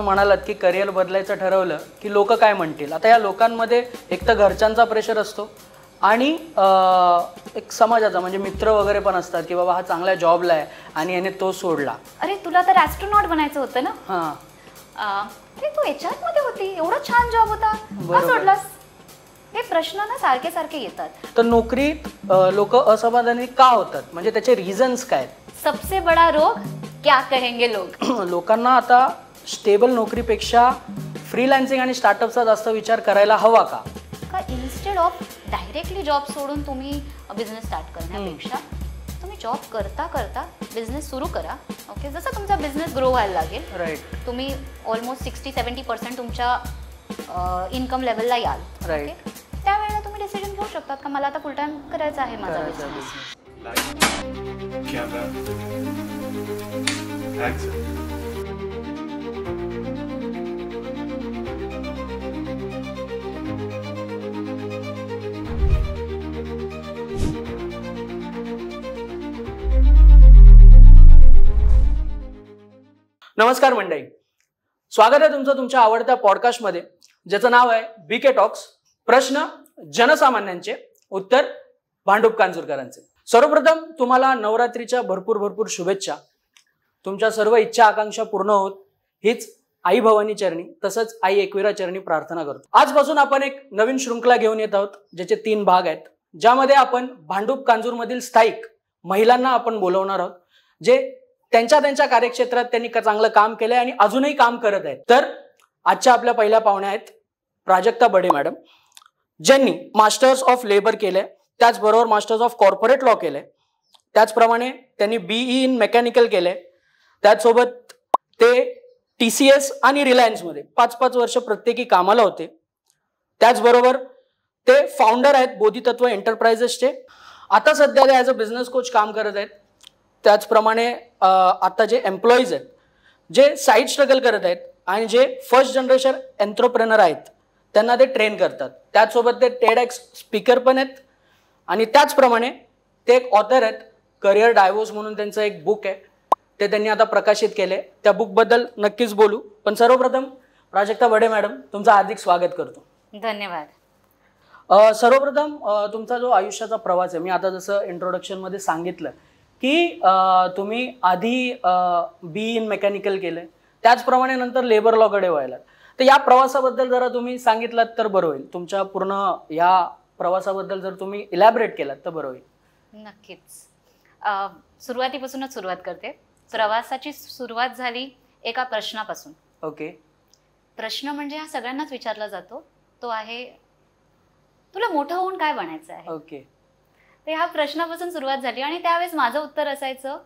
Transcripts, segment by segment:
तुम्ही म्हणालात की करिअर बदलायचं ठरवलं की लोक काय म्हणतील. आता या लोकांमध्ये एक तर घरच्यांचा प्रेशर असतो आणि एक समाजाचा म्हणजे मित्र वगैरे पण असतात की बाबा हा चांगल्या जॉबला आहे आणि याने तो सोडला. अरे तुला तर ॲस्ट्रोनॉट बनायचं होतं ना. हां ते तू HR मध्ये होती, एवढा छान जॉब होता, का सोडलास? हे प्रश्न ना सारखे सारखे येतात. तर नोकरीत लोक असमाधानी का होतात म्हणजे त्याचे रिझन्स काय? सबसे बडा रोग क्या कहेंगे लोग. लोकांना आता स्टेबल नोकरीपेक्षा फ्रीलान्सिंग आणि स्टार्टअपचा जास्त विचार करायला हवा का? इन्स्टेड ऑफ डायरेक्टली जॉब सोडून तुम्ही बिझनेस स्टार्ट करण्यापेक्षा तुम्ही जॉब करता करता बिझनेस सुरू करा. ओके, जसं तुमचा बिझनेस ग्रो व्हायला लागेल, राईट, तुम्ही ऑलमोस्ट 60-70% तुमच्या इन्कम लेवलला याल. राईट, त्यावेळेला तुम्ही डिसिजन घेऊ शकतात का मला आता फुल टाइम करायचं आहे माझा बिझनेस. नमस्कार मंडळी, स्वागत आहे तुमचं तुमच्या आवडत्या पॉडकास्टमध्ये ज्याचं नाव आहे BK टॉक्स. प्रश्न जनसामान्यांचे, उत्तर भांडूप कांजूरकरांचे. सर्वप्रथम तुम्हाला नवरात्रीच्या भरपूर शुभेच्छा. तुमच्या सर्व इच्छा आकांक्षा पूर्ण होत हीच आई भवानी चरणी तसंच आई एकविरा चरणी प्रार्थना करतो. आजपासून आपण एक नवीन शृंखला घेऊन येत आहोत ज्याचे 3 भाग आहेत, ज्यामध्ये आपण भांडूप कांजूरमधील स्थायिक महिलांना आपण बोलवणार आहोत जे त्यांच्या कार्यक्षेत्रात त्यांनी चांगलं काम केलंय आणि अजूनही काम करत आहेत. तर आजच्या आपल्या पहिल्या पाहुण्या आहेत प्राजक्ता बडे मॅडम, ज्यांनी मास्टर्स ऑफ लेबर केलंय, त्याचबरोबर मास्टर्स ऑफ कॉर्पोरेट लॉ केलंय, त्याचप्रमाणे त्यांनी BE इन मेकॅनिकल केलंय. त्याचसोबत ते TCS आणि रिलायन्समध्ये 5-5 वर्ष प्रत्येकी कामाला होते. त्याचबरोबर ते फाउंडर आहेत बोधितत्व एंटरप्राइजेसचे. आता सध्या ते ॲज अ बिझनेस कोच काम करत आहेत. त्याचप्रमाणे आता जे एम्प्लॉईज आहेत जे साईड स्ट्रगल करत आहेत आणि जे फर्स्ट जनरेशन एंटरप्रेनर आहेत त्यांना ते ट्रेन करतात. त्याचसोबत ते TEDx स्पीकर पण आहेत आणि त्याचप्रमाणे ते एक ऑथर आहेत. करिअर डायव्होर्स म्हणून त्यांचं एक बुक आहे, ते त्यांनी आता प्रकाशित केले. त्या बुकबद्दल नक्कीच बोलू, पण सर्वप्रथम प्राजक्ता बडे मॅडम तुमचं हार्दिक स्वागत करतो. धन्यवाद. सर्वप्रथम तुमचा जो आयुष्याचा प्रवास आहे, मी आता जसं इंट्रोडक्शनमध्ये सांगितलं की तुम्ही आधी BE इन मेकॅनिकल केलंय, त्याचप्रमाणे नंतर लेबर लॉकडे व्हायला. तर या प्रवासाबद्दल जरा तुम्ही सांगितलात तर बरं होईल. तुमच्या पूर्ण या प्रवासाबद्दल जर तुम्ही इलॅबरेट केलात तर बरं होईल. नक्कीच. सुरुवातीपासूनच सुरुवात करते. प्रवासाची सुरुवात झाली एका प्रश्नापासून. ओके. प्रश्न म्हणजे हा सगळ्यांनाच विचारला जातो, तो आहे तुला मोठं होऊन काय बनायचं आहे. ओके. तर ह्या प्रश्नापासून सुरुवात झाली आणि त्यावेळेस माझं उत्तर असायचं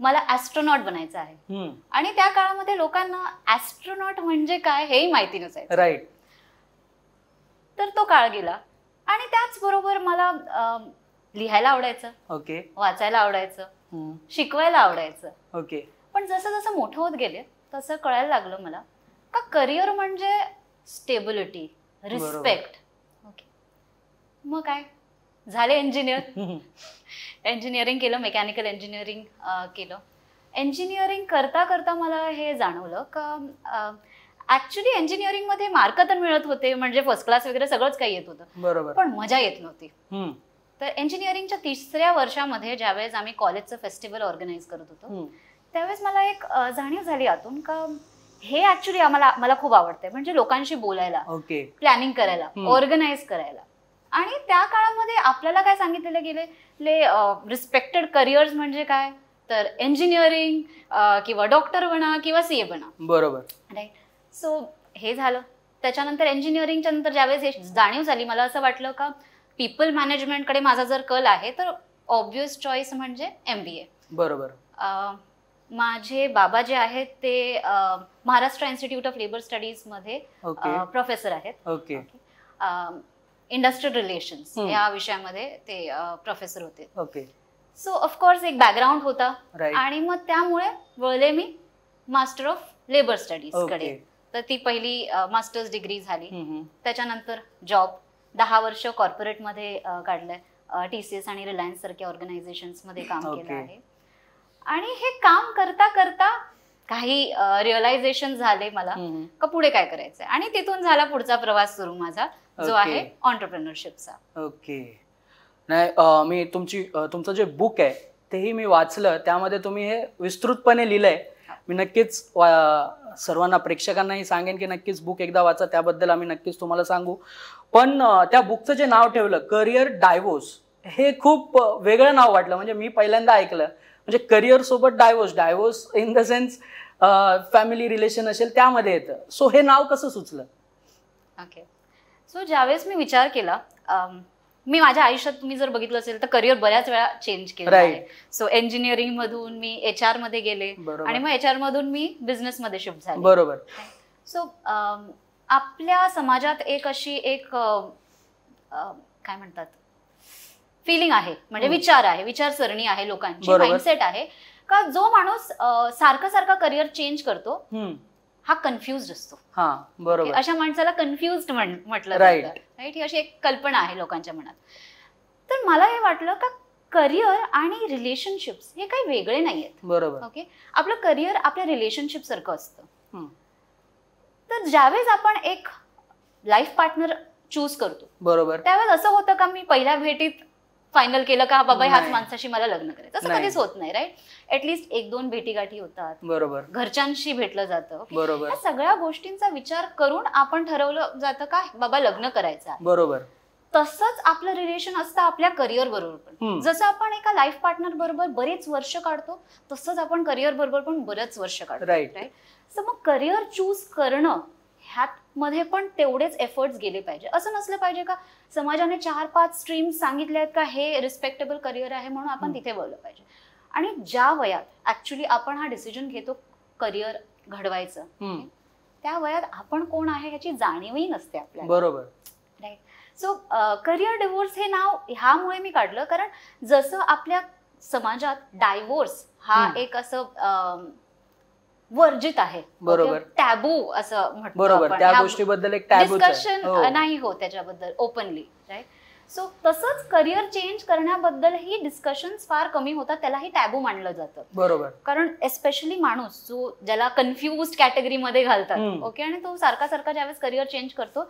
मला ॲस्ट्रोनॉट बनायचं आहे. आणि त्या काळामध्ये लोकांना ॲस्ट्रोनॉट म्हणजे काय हेही माहिती नसायचं. राईट. तर तो काळ गेला आणि त्याचबरोबर मला लिहायला आवडायचं. ओके. वाचायला आवडायचं, शिकवायला आवडायचं. ओके. पण जसं जसं मोठं होत गेले तसं कळायला लागलं मला का करिअर म्हणजे स्टेबिलिटी, रिस्पेक्ट. ओके. मग काय झाले इंजिनियर. इंजिनिअरिंग केलं, मेकॅनिकल इंजिनिअरिंग केलं. इंजिनिअरिंग करता करता मला हे जाणवलं का ॲक्च्युली इंजिनिअरिंगमध्ये मार्क तर मिळत होते, म्हणजे फर्स्ट क्लास वगैरे सगळंच काही येत होतं, बरोबर, पण मजा येत नव्हती. तर इंजिनिअरिंगच्या 3ऱ्या वर्षामध्ये ज्यावेळेस आम्ही कॉलेजचं फेस्टिवल ऑर्गनाईज करत होतो त्यावेळेस मला एक जाणीव झाली आतून का हे ॲक्च्युली मला खूप आवडतंय, म्हणजे लोकांशी बोलायला, प्लॅनिंग करायला, ऑर्गनाईज करायला. आणि त्या काळामध्ये आपल्याला काय सांगितलेलं गेले रिस्पेक्टेड करिअर्स म्हणजे काय तर इंजिनिअरिंग किंवा डॉक्टर बना किंवा CA बना. बरोबर, राईट. सो हे झालं. त्याच्यानंतर इंजिनिअरिंगच्या नंतर ज्यावेळेस हे जाणीव झाली मला असं वाटलं का पीपल मॅनेजमेंटकडे माझा जर कल आहे तर ऑब्व्हियस चॉईस म्हणजे MBA. बरोबर. माझे बाबा जे आहेत ते महाराष्ट्र इन्स्टिट्यूट ऑफ लेबर स्टडीजमध्ये प्रोफेसर आहेत. ओके. इंडस्ट्रियल रिलेशन्स या विषयामध्ये ते प्रोफेसर होते. ओके. सो ऑफकोर्स एक बॅकग्राऊंड होता आणि मग त्यामुळे वळले मी मास्टर ऑफ लेबर स्टडीज कडे. तर ती पहिली मास्टर्स डिग्री झाली. त्याच्यानंतर जॉब 10 वर्ष कॉर्पोरेटमध्ये काढलंय. TCS आणि रिलायन्स सारख्या ऑर्गनायझेशन्स मध्ये काम केलं आहे. आणि हे काम करता करता काही रिअलायझेशन झाले मला का पुढे काय करायचंय, आणि तिथून झाला पुढचा प्रवास सुरू माझा, जो आहे ऑन्टरप्रेन्योरशिपचा. ओके. नाही, मी तुमचं जे बुक आहे तेही मी वाचलं. त्यामध्ये तुम्ही हे विस्तृतपणे लिहिलंय. मी नक्कीच सर्वांना प्रेक्षकांनाही सांगेन की नक्कीच बुक एकदा वाचा. त्याबद्दल आम्ही नक्कीच तुम्हाला सांगू. पण त्या बुकचं जे नाव ठेवलं करिअर डायव्होर्स, हे खूप वेगळं नाव वाटलं. म्हणजे मी पहिल्यांदा ऐकलं. म्हणजे करिअर सोबत divorce in the sense family relation असेल त्यामध्ये येतं. सो हे नाव कसं सुचलं? ओके. सो ज्यावेळेस मी विचार केला, मी माझ्या आयुष्यात तुम्ही जर बघितलं असेल तर करिअर बऱ्याच वेळा चेंज केलं आहे. सो इंजिनिअरिंग मधून मी HR मध्ये गेले, आणि मग HR मधून मी बिझनेस मध्ये शिफ्ट झाले. बरोबर. सो आपल्या समाजात एक अशी काय म्हणतात फिलिंग आहे, म्हणजे विचार आहे, विचारसरणी आहे, लोकांची माइंडसेट आहे का जो माणूस सारखा करिअर चेंज करतो हा कन्फ्युज्ड असतो. बरोबर. अशा माणसाला कन्फ्युज्ड म्हटलं जातं. राईट. ही अशी एक कल्पना आहे लोकांच्या मनात. तर मला हे वाटलं का करिअर आणि रिलेशनशिप्स हे काही वेगळे नाहीयेत. बरोबर. ओके. आपलं करिअर आपल्या रिलेशनशिप सारखं असतं. तर ज्यावेळेस आपण एक लाईफ पार्टनर चूज करतो, बरोबर, त्यावेळेस असं होतं का मी पहिल्या भेटीत फायनल केलं का बाबा ह्याच माणसाशी मला लग्न करायचं, असं कधीच होत नाही. राईट. ऍटलिस्ट 1-2 भेटीगाठी होतात. बरोबर. घरच्यांशी भेटलं जातं. बरोबर. या सगळ्या गोष्टींचा विचार करून आपण ठरवलं जातं का बाबा लग्न करायचं आहे. बरोबर. तसंच आपलं रिलेशन असतं आपल्या करिअर बरोबर पण. जसं आपण एका लाईफ पार्टनर बरोबर बरेच वर्ष काढतो, तसंच आपण करिअर बरोबर पण बरेच वर्ष काढतो. राईट. सो मग करिअर चूज करणं ह्यात मध्ये पण तेवढेच एफर्ट्स गेले पाहिजे. असं नसलं पाहिजे का समाजाने 4-5 स्ट्रीम्स सांगितल्या आहेत का हे रिस्पेक्टेबल करिअर आहे म्हणून आपण तिथे बोललं पाहिजे. आणि ज्या वयात ऍक्च्युली आपण हा डिसिजन घेतो करिअर घडवायचं, त्या वयात आपण कोण आहे ह्याची जाणीवही नसते आपल्याला. बरोबर. राईट. सो करिअर डिव्होर्स हे नाव ह्यामुळे मी काढलं कारण जसं आपल्या समाजात डायव्होर्स हा एक असं वर्जित आहे, बरोबर, टॅबू असं म्हणतो, बरोबर, त्या गोष्टीबद्दल एक टॅबू डिस्कशन नाही होत त्याच्याबद्दल ओपनली. राईट. सो तसंच करिअर चेंज करण्याबद्दल ही डिस्कशन्स फार कमी होतात, त्यालाही टॅबू मानलं जातं. बरोबर. कारण एस्पेशली माणूस जो ज्याला कन्फ्युज्ड कॅटेगरीमध्ये घालतात, ओके, आणि तो सारखा ज्यावेळेस करिअर चेंज करतो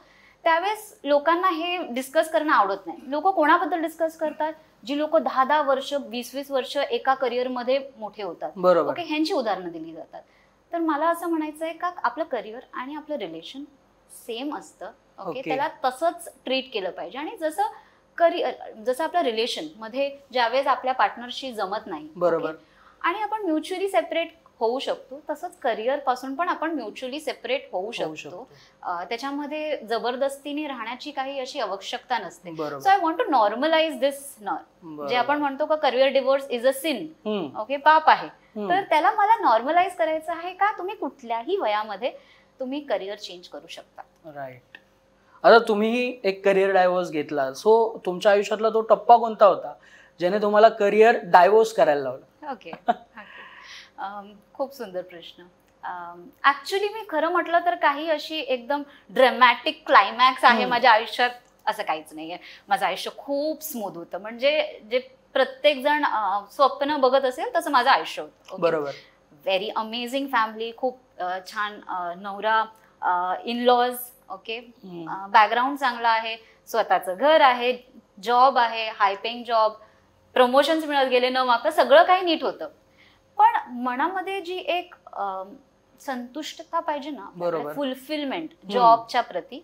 त्यावेळेस लोकांना हे डिस्कस करणं आवडत नाही. लोक कोणाबद्दल डिस्कस करतात? जी लोक 10-10 वर्ष 20-20 वर्ष एका करिअरमध्ये मोठे होतात. बरोबर. ओके, ह्यांची उदाहरणं दिली जातात. तर मला असं म्हणायचं आहे का आपलं करिअर आणि आपलं रिलेशन सेम असतं. ओके, त्याला तसंच ट्रीट केलं पाहिजे. आणि जसं आपलं रिलेशन मध्ये ज्यावेळेस आपल्या पार्टनरशी जमत नाही, बरोबर, आणि आपण म्युच्युअली सेपरेट होऊ शकतो, तसंच करिअर पासून पण आपण म्युच्युअली सेपरेट होऊ शकतो. त्याच्यामध्ये जबरदस्तीने राहण्याची काही अशी आवश्यकता नसते. So I want to normalise this. जे आपण म्हणतो का career divorce is a sin, okay, पाप आहे, तर त्याला मला नॉर्मलाइज करायचं आहे का तुम्ही कुठल्याही वयामध्ये तुम्ही करिअर चेंज करू शकता. राईट. आता तुम्ही एक करिअर डायव्होर्स घेतला, सो तुमच्या आयुष्यातला तो टप्पा कोणता होता ज्याने तुम्हाला करिअर डायव्होर्स करायला लावलं? ओके. खूप सुंदर प्रश्न. ऍक्च्युली मी खरं म्हटलं तर काही अशी एकदम ड्रॅमॅटिक क्लायमॅक्स आहे माझ्या आयुष्यात असं काहीच नाहीये. माझं आयुष्य खूप स्मूथ होतं. म्हणजे जे प्रत्येक जण स्वप्न बघत असेल तसं माझं आयुष्य होतं. बरोबर. व्हेरी अमेझिंग फॅमिली, खूप छान नवरा, इन-लॉज, ओके, बॅकग्राऊंड चांगला आहे, स्वतःचं घर आहे, जॉब आहे, हाय पेइंग जॉब, प्रमोशन्स मिळत गेले न मागता, सगळं काही नीट होतं. पण मनामध्ये जी एक संतुष्टता पाहिजे ना, फुलफिलमेंट जॉबच्या प्रती,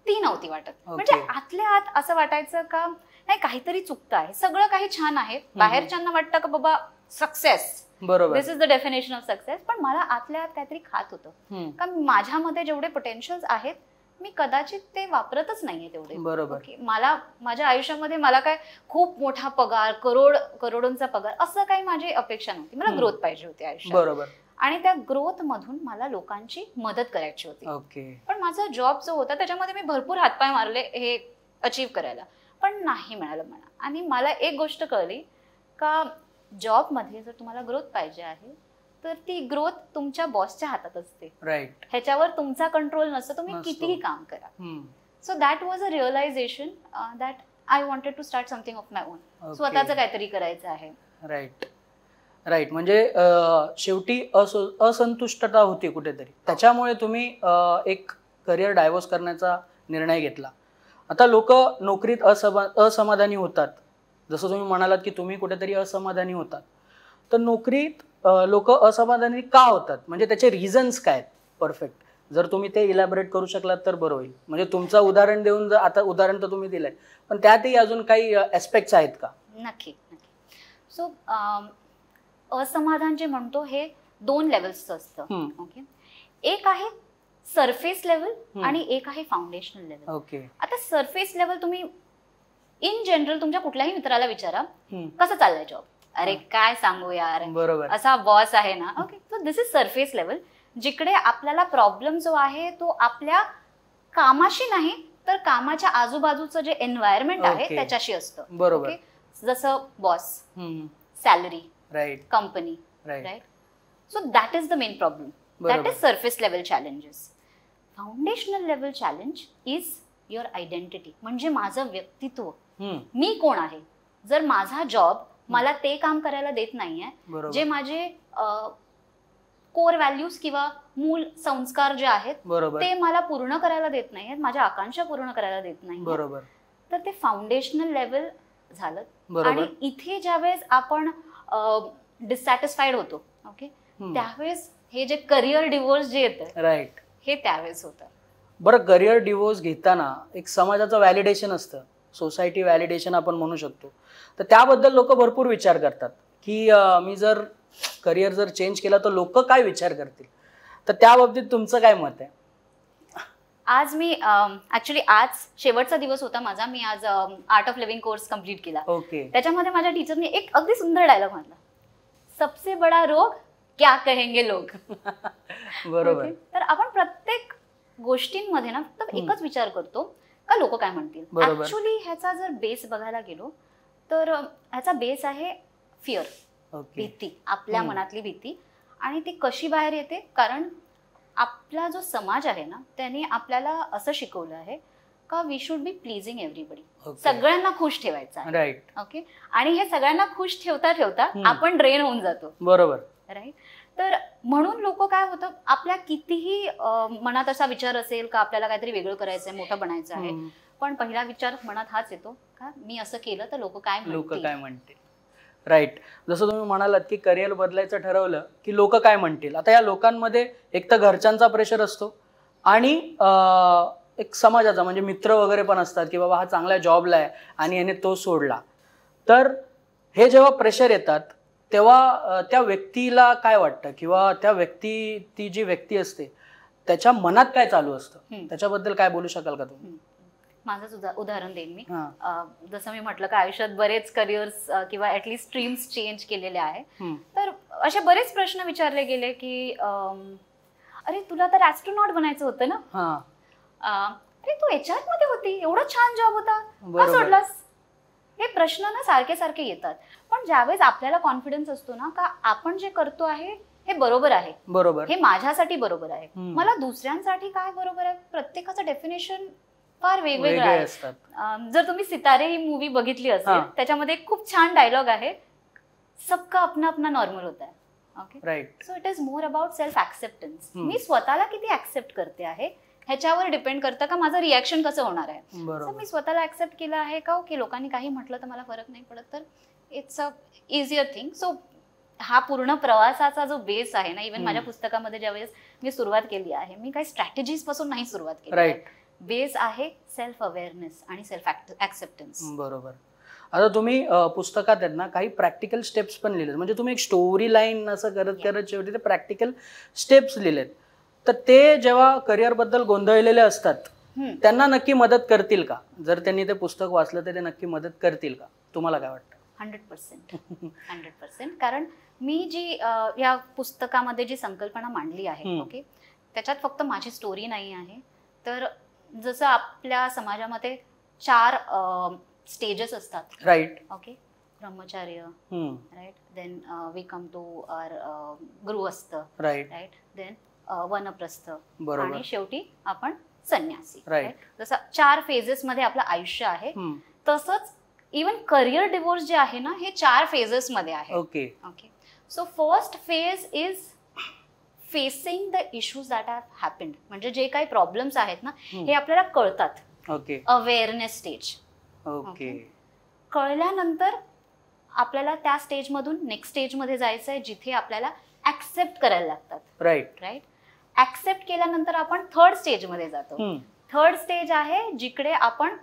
ती नव्हती वाटत. म्हणजे आतल्या आत असं वाटायचं का नाही काहीतरी चुकतं आहे, सगळं काही छान आहे, बाहेरच्यांना वाटतं का बाबा सक्सेस, बरोबर, this is the definition of success, पण मला आतल्या आत काहीतरी खात होतं का माझ्यामध्ये जेवढे पोटेन्शियल्स आहेत मी कदाचित ते वापरतच नाहीये तेवढे. बरोबर. मला माझ्या आयुष्यामध्ये मला काय खूप मोठा पगार, करोडोंचा पगार, असं काही माझी अपेक्षा नव्हती. मला ग्रोथ पाहिजे होती आयुष्यात. बरोबर. आणि त्या ग्रोथ मधून मला लोकांची मदत करायची होती. ओके. पण माझा जॉब जो होता त्याच्यामध्ये मी भरपूर हातपाय मारले हे अचीव करायला, पण नाही मिळालं मला. आणि मला एक गोष्ट कळली का जॉबमध्ये जर तुम्हाला ग्रोथ पाहिजे आहे तर ती ग्रोथ तुमच्या बॉसच्या हातात असते. राईट. ह्याच्यावर तुमचा कंट्रोल नसतो, तुम्ही कितीही काम करा. So that was a realisation that I wanted to start something of my own. स्वतःचं काहीतरी करायचं आहे. राईट. राईट. म्हणजे शेवटी असंतुष्टता होती कुठेतरी, त्याच्यामुळे तुम्ही एक करिअर डायव्हर्स करण्याचा निर्णय घेतला. आता लोक नोकरीत असमाधानी होतात, जसं तुम्ही म्हणालात की तुम्ही कुठेतरी असमाधानी होतात. तर नोकरीत लोक असमाधानी का होतात, म्हणजे त्याचे रिझन्स काय आहेत परफेक्ट? जर तुम्ही ते इलॅबोरेट करू शकलात तर बरं होईल. म्हणजे तुमचं उदाहरण देऊन, जर आता उदाहरण तर तुम्ही दिलंय, पण त्यातही अजून काही ऍस्पेक्ट्स आहेत का? नक्की. सो असमाधान जे म्हणतो हे 2 लेवल्सचं असतं. ओके. एक आहे सरफेस लेवल आणि एक आहे फाउंडेशनल लेवल. ओके. आता सरफेस लेवल तुम्ही इन जनरल तुमच्या कुठल्याही मित्राला विचारा, कसं चाललंय जॉब, अरे काय सांगू यार, बरोबर, असा बॉस आहे ना. Okay. So this is surface level, जिकडे आपल्याला प्रॉब्लेम जो आहे तो आपल्या कामाशी नाही तर कामाच्या आजूबाजूचं जे एन्व्हायरमेंट आहे त्याच्याशी असतं. बरोबर. जसं boss, salary, right, company, right. So that is the main problem. That is surface level challenges. Foundational level challenge is your identity, म्हणजे माझं व्यक्तित्व, मी कोण आहे. जर माझा जॉब मला ते काम करायला देत नाहीये जे माझे कोर व्हॅल्यूज किंवा मूळ संस्कार जे आहेत ते मला पूर्ण करायला देत नाहीयेत, माझ्या आकांक्षा पूर्ण करायला देत नाही, बरोबर, तर ते फाउंडेशनल लेवल झालं. आणि इथे ज्यावेळेस आपण डिससॅटिस्फाईड होतो, ओके, त्यावेळेस हे जे करिअर डिवोर्स जे येतं, राईट, हे त्यावेळेस होतं. बरं, करिअर डिवोर्स घेताना एक समाजाचं व्हॅलिडेशन असतं, सोसायटी व्हॅलिडेशन आपण म्हणू शकतो. तर त्याबद्दल लोक भरपूर विचार करतात की मी जर करिअर जर चेंज केला तर लोक काय विचार करतील. तर त्या बाबतीत तुमचं काय मत आहे? आज मी ऍक्च्युली आज शेवटचा दिवस होता माझा. मी आज art of living course complete केला. ओके. त्याच्यामध्ये माझ्या टीचरने एक अगदी सुंदर डायलॉग म्हटला, सबसे बडा रोग क्या कहेंगे लोग. बरोबर. तर आपण प्रत्येक गोष्टींमध्ये ना फक्त एकच विचार करतो का लोक काय म्हणतील. ऍक्च्युली ह्याचा जर बेस बघायला गेलो तर ह्याचा बेस आहे फिअर, भीती, आपल्या मनातली भीती. आणि ती कशी बाहेर येते, कारण आपला जो समाज आहे ना त्याने आपल्याला असं शिकवलं आहे का we should be pleasing everybody, सगळ्यांना खुश ठेवायचं, राईट. ओके. आणि हे सगळ्यांना खुश ठेवता ठेवता आपण ड्रेन होऊन जातो, बरोबर, राईट. तर म्हणून लोक काय होतं, आपल्या कितीही मनात असा विचार असेल का आपल्याला काहीतरी वेगळं करायचंय, मोठं बनायचं आहे, पण पहिला विचार मनात हाच येतो का मी असं केलं तर लोक काय म्हणतील. राईट. जसं तुम्ही म्हणालात की करिअर बदलायचं ठरवलं की लोक काय म्हणतील. आता या लोकांमध्ये एक तर घरच्यांचा प्रेशर असतो आणि एक समाजाचा, म्हणजे मित्र वगैरे पण असतात की बाबा हा चांगल्या जॉबला आहे आणि याने तो सोडला. तर हे जेव्हा प्रेशर येतात तेव्हा त्या व्यक्तीला काय वाटतं, किंवा त्या व्यक्ती, ती जी व्यक्ती असते त्याच्या मनात काय चालू असतं, त्याच्याबद्दल काय बोलू शकाल का तुम्ही? माझंच उदाहरण देईन मी. जसं मी म्हटलं का आयुष्यात बरेच करिअर्स किंवा ऍटलीस्ट स्ट्रीम्स चेंज केलेले आहे. तर असे बरेच प्रश्न विचारले गेले की अरे तुला तर ऍस्ट्रोनॉट बनायचं होतं ना, अरे तू HR मध्ये होती, एवढा छान जॉब होता, का सोडलास. हे प्रश्न ना सारखे सारखे येतात. पण ज्यावेळेस आपल्याला कॉन्फिडन्स असतो ना का आपण जे करतो आहे हे बरोबर आहे, बरोबर, हे माझ्यासाठी बरोबर आहे, मला दुसऱ्यांसाठी काय बरोबर आहे, प्रत्येकाचं डेफिनेशन फार वेगवेगळं आहे. जर तुम्ही सितारे ही मूवी बघितली असेल त्याच्यामध्ये खूप छान डायलॉग आहे, सबका अपना अपना नॉर्मल होता है. Okay, right. So it is more about self acceptance. मी स्वतःला किती ऍक्सेप्ट करते आहे ह्याच्यावर डिपेंड करतं का माझं रिॲक्शन कसं होणार आहे. मी स्वतःला ऍक्सेप्ट केलं आहे का की लोकांनी काही म्हटलं तर मला फरक नाही पडत, तर it's a easier thing. So हा पूर्ण प्रवासाचा जो बेस आहे ना, इव्हन माझ्या पुस्तकामध्ये ज्यावेळेस मी सुरुवात केली आहे, मी काही स्ट्रॅटेजीज पासून नाही सुरुवात केली, राईट. बेस आहे सेल्फ अवेअरनेस आणि सेल्फ ऍक्सेप्टन्स. बरोबर. आता तुम्ही पुस्तकात आहेत ना काही प्रॅक्टिकल स्टेप्स पण लिहिलेत, म्हणजे तुम्ही एक स्टोरी लाईन असं करत करत शेवटी ते प्रॅक्टिकल स्टेप्स लिहिलेत. तर ते जेव्हा करिअर बद्दल गोंधळलेले असतात त्यांना नक्की मदत करतील का? जर त्यांनी ते पुस्तक वाचलं तर ते नक्की मदत करतील का? तुम्हाला काय वाटतं? 100%. कारण मी जी या पुस्तकामध्ये जी संकल्पना मांडली आहे, ओके, त्याच्यात फक्त माझी स्टोरी नाही आहे. तर जसं आपल्या समाजामध्ये 4 स्टेजेस असतात, राईट. ओके, ब्रह्मचर्य, right, then we come to our गृहस्थ, राईट, देन वनप्रस्थ, आणि शेवटी आपण संन्यासी, राईट. जसं 4 फेजेस मध्ये आपलं आयुष्य आहे, तसंच इवन करिअर डिवोर्स जे आहे ना हे 4 फेजेस मध्ये आहे. Okay. So first phase is facing the issues that have happened. म्हणजे जे काही प्रॉब्लेम्स आहेत ना हे आपल्याला कळतात. ओके. Awareness stage. ओके. कळल्यानंतर आपल्याला त्या स्टेजमधून नेक्स्ट स्टेजमध्ये जायचं आहे जिथे आपल्याला ऍक्सेप्ट करायला लागतात. राईट. ऍक्सेप्ट केल्यानंतर आपण थर्ड स्टेजमध्ये जातो. थर्ड स्टेज आहे जिकडे आपण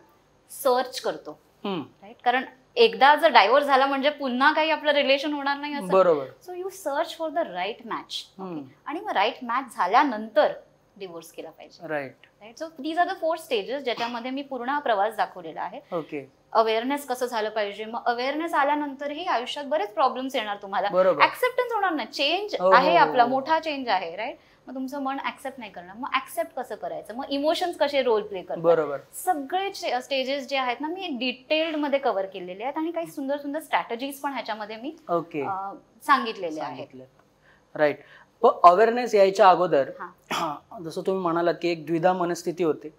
सर्च करतो. राईट. कारण एकदा जर डायव्होर्स झाला म्हणजे पुन्हा काही आपलं रिलेशन होणार नाही असं. बरोबर. So you search for the right match. आणि मग राईट मॅच झाल्यानंतर डिवोर्स केला पाहिजे. Right. So these are the 4 stages ज्याच्यामध्ये मी पूर्ण हा प्रवास दाखवलेला आहे. ओके. अवेअरनेस कसं झालं पाहिजे. मग अवेअरनेस आल्यानंतरही आयुष्यात बरेच प्रॉब्लेम्स येणार तुम्हाला. ऍक्सेप्टन्स होणार नाही. चेंज आहे आपला मोठा चेंज आहे. राईट. मग तुमचं मन ऍक्सेप्ट नाही करणार. मग ऍक्सेप्ट कसं करायचं. मग इमोशन्स कसे रोल प्ले करतात. बरोबर. सगळे स्टेजेस जे आहेत ना मी डिटेल्ड मध्ये कव्हर केलेले आहेत आणि काही सुंदर सुंदर स्ट्रॅटेजीज पण ह्याच्यामध्ये मी सांगितलेले आहेत. राईट. पण अवेअरनेस यायच्या अगोदर जसं तुम्ही म्हणालात की एक द्विधा मनस्थिती होते.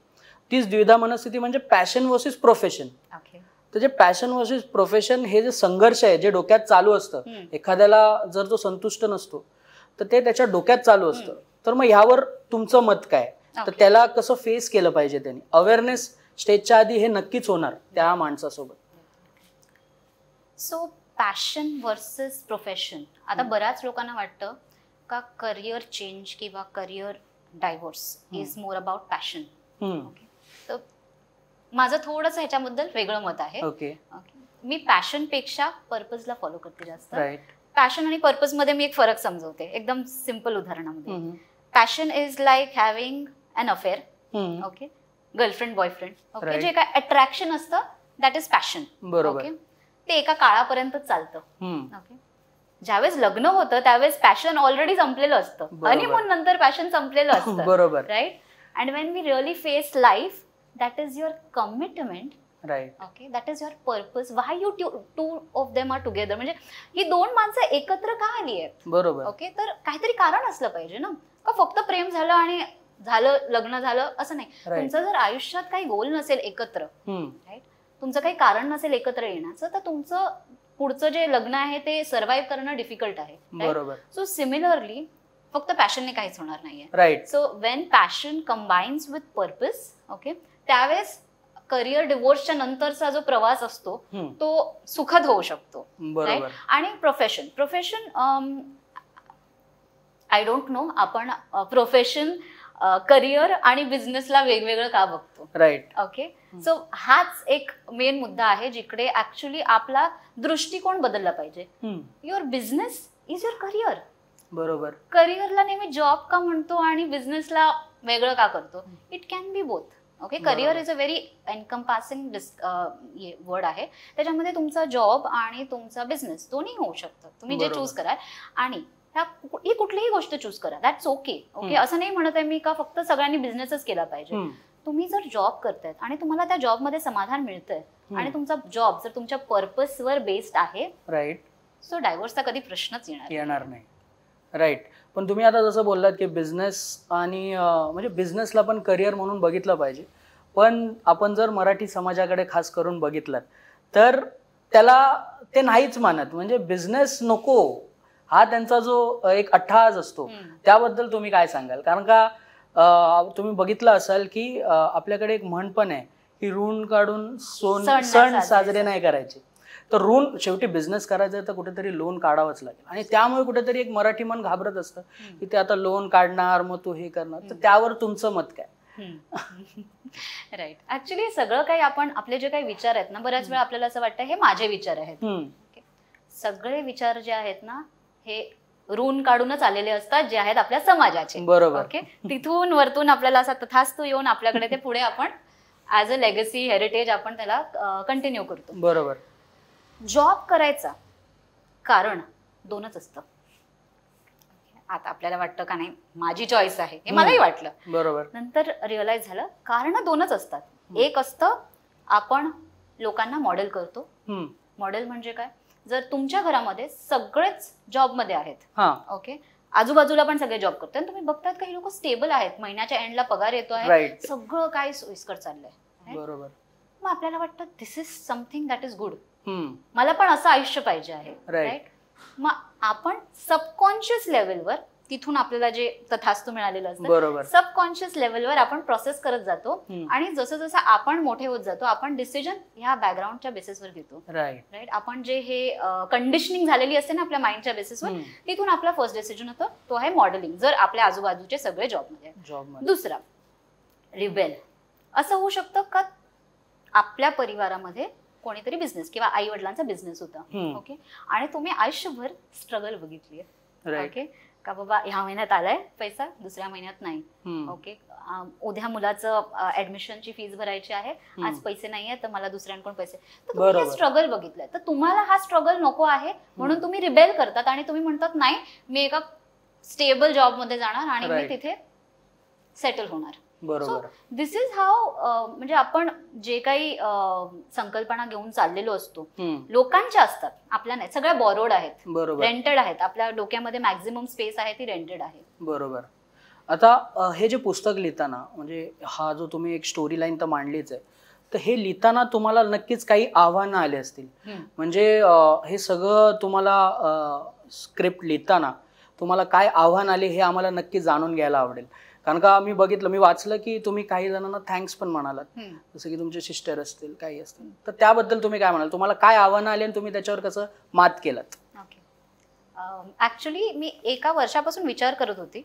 तीच द्विधा मनस्थिती म्हणजे पॅशन वर्सेस प्रोफेशन. तर जे पॅशन वर्सेस प्रोफेशन हे जे संघर्ष आहे जे डोक्यात चालू असतं, एखाद्याला जर तो संतुष्ट नसतो तर ते त्याच्या डोक्यात चालू असतं. तर मग ह्यावर तुमचं मत काय. तर त्याला कसं फेस केलं पाहिजे त्यांनी. अवेअरनेस स्टेजच्या आधी हे नक्कीच होणार त्या माणसासोबत. So passion versus profession. आता बऱ्याच लोकांना वाटतं का करिअर चेंज किंवा career divorce is more about passion. तर माझं थोडंसं ह्याच्याबद्दल वेगळं मत आहे. मी पॅशन पेक्षा पर्पजला फॉलो करते जास्त. पॅशन आणि पर्पज मध्ये मी एक फरक समजवते एकदम सिंपल उदाहरणामध्ये. Passion is like having an affair. Okay. Girlfriend boyfriend. Okay. जे काय अट्रॅक्शन असतं दॅट इज पॅशन. ओके. ते एका काळापर्यंत चालतं. ओके. ज्यावेळेस लग्न होतं त्यावेळेस पॅशन ऑलरेडी संपलेलं असतं. हनीमून नंतर पॅशन संपलेलं असतं. बरोबर. Right. And when we really face life that is your commitment. Right. Okay. That is your purpose. Why you two of them are together. म्हणजे ही 2 माणसं एकत्र का आली आहेत. बरोबर. ओके. तर काहीतरी कारण असलं पाहिजे ना. का फक्त प्रेम झालं आणि झालं लग्न झालं असं नाही. तुमचं जर आयुष्यात काही गोल नसेल एकत्र, राईट, तुमचं काही कारण नसेल एकत्र येण्याचं, तर तुमचं पुढचं जे लग्न आहे ते सर्व्हाइव्ह करणं डिफिकल्ट आहे. बरोबर. सो सिमिलरली फक्त पॅशनने काहीच होणार नाहीये. Right. So when passion combines with purpose, okay, त्यावेळेस करिअर डिवोर्सच्या नंतरचा जो प्रवास असतो तो सुखद होऊ शकतो. राईट. आणि प्रोफेशन आय डोंट नो आपण प्रोफेशन करिअर आणि बिझनेसला वेगवेगळं का बघतो. राईट. ओके. सो हाच एक मेन मुद्दा आहे जिकडे ऍक्च्युली आपला दृष्टिकोन बदलला पाहिजे. Your business is your career. बरोबर. करिअरला नेहमी जॉब का म्हणतो आणि बिझनेसला वेगळं का करतो. It can be both. Okay. Career is a very encompassing word आहे. त्याच्यामध्ये तुमचा जॉब आणि तुमचा बिझनेस दोन्ही होऊ शकतं. तुम्ही जे चूज कराल आणि ही कुठलीही गोष्ट चूज करा. That's okay. ओके. असं नाही म्हणत आहे मी का फक्त सगळ्यांनी बिझनेसच केला पाहिजे. तुम्ही जर जॉब करतायत आणि तुम्हाला त्या जॉबमध्ये समाधान मिळतंय आणि तुमचा जॉब जर तुमच्या पर्पजवर बेस्ड आहे, राईट, सो डायव्होर्सचा कधी प्रश्नच येणार नाही. राईट. पण तुम्ही आता जसं बोललात की बिझनेस आणि म्हणजे बिझनेसला पण करिअर म्हणून बघितलं पाहिजे. पण आपण जर मराठी समाजाकडे खास करून बघितलं तर त्याला ते नाहीच मानत. म्हणजे बिझनेस नको हा त्यांचा जो एक अट्टहास असतो. त्याबद्दल तुम्ही काय सांगाल. कारण का तुम्ही बघितलं असाल की आपल्याकडे एक म्हण पण आहे की ऋण काढून सण साजरे नाही करायचे. तर ऋण शेवटी बिझनेस करायचं तर कुठेतरी लोन काढावंच लागेल. आणि त्यामुळे कुठेतरी एक मराठी मन घाबरत असतं की ते आता लोन काढणार मग तू हे करणार. तर त्यावर तुमचं मत काय. राईट. ऍक्च्युली सगळं काही आपण आपले जे काही विचार आहेत ना बऱ्याच वेळा आपल्याला असं वाटतं हे माझे विचार आहेत. सगळे विचार जे आहेत ना हे ऋण काढूनच आलेले असतात जे आहेत आपल्या समाजाचे. बरोबर. ओके. तिथून वरतून आपल्याला असा तथास्तू येऊन आपल्याकडे ते पुढे आपण ऍज अ लेगसी हेरिटेज आपण त्याला कंटिन्यू करतो. बरोबर. जॉब करायचा कारण 2च असतं. आता आपल्याला वाटतं का नाही माझी चॉईस आहे हे मलाही वाटलं. बरोबर. नंतर रिअलाइज झालं कारण 2च असतात. एक असतं आपण लोकांना मॉडेल करतो. मॉडेल म्हणजे काय. जर तुमच्या घरामध्ये सगळेच जॉबमध्ये आहेत, ओके, आजूबाजूला पण सगळे जॉब करतात, तुम्ही बघतात काही लोक स्टेबल आहेत, महिन्याच्या एंडला पगार येतो आहे, सगळं काही सोयीस्कर चाललंय. बरोबर. मग आपल्याला वाटतं this is something that is good. मला पण असं आयुष्य पाहिजे आहे. राईट. मग आपण सबकॉन्शियस लेवलवर तिथून आपल्याला जे तथास्तु मिळालेलं असतं बरोबर, सबकॉन्शियस लेवलवर आपण प्रोसेस करत जातो आणि जसं जसं आपण मोठे होत जातो आपण डिसिजन ह्या बॅकग्राऊंडच्या बेसिसवर घेतो. राईट. आपण जे हे कंडिशनिंग झालेली असते ना आपल्या माइंडच्या बेसिसवर, तिथून आपला फर्स्ट डिसिजन होतो तो आहे मॉडेलिंग, जर आपल्या आजूबाजूचे सगळे जॉबमध्ये. दुसरा रिबेल. असं होऊ शकतं का आपल्या परिवारामध्ये कोणीतरी बिझनेस किंवा आई वडिलांचा बिझनेस होता, ओके, आणि तुम्ही आयुष्यभर स्ट्रगल बघितली, ओके, का बाबा ह्या महिन्यात आलाय पैसा, दुसऱ्या महिन्यात नाही, ओके, उद्या मुलाचं ऍडमिशनची फीस भरायची आहे, आज पैसे नाहीये तर मला दुसऱ्यांकडून पैसे. तर तुम्ही हे स्ट्रगल बघितलंय, तर तुम्हाला हा स्ट्रगल नको आहे म्हणून तुम्ही रिबेल करतात आणि तुम्ही म्हणतात नाही मी एका स्टेबल जॉब मध्ये जाणार आणि मी तिथे सेटल होणार. बरोबर. दिस इज हाऊ, म्हणजे आपण जे काही संकल्पना घेऊन चाललेलो असतो लोकांच्या असतात, आपल्या नाही, सगळ्या बॉरोड आहेत, रेंटेड आहेत, आपल्या डोक्यामध्ये मॅक्झिमम स्पेस आहे ती रेंटेड आहे. बरोबर. आता हे जे पुस्तक लिहिताना, म्हणजे हा जो तुम्ही एक स्टोरी लाईन तर मांडलीच आहे, तर हे लिहिताना तुम्हाला नक्कीच काही आव्हानं आले असतील. म्हणजे हे सगळं तुम्हाला स्क्रिप्ट लिहिताना तुम्हाला काय आव्हान आले हे आम्हाला नक्की जाणून घ्यायला आवडेल. कारण का मी बघितलं, मी वाचलं की तुम्ही काही जणांना थँक्स पण म्हणालात, जसं की तुमचे सिस्टर असतील, काही असतील, तर त्याबद्दल तुम्ही काय म्हणाल? तुम्हाला काय आव्हानं आली आणि तुम्ही त्याच्यावर कसं मात केलात? ऍक्च्युली मी एका वर्षापासून विचार करत होती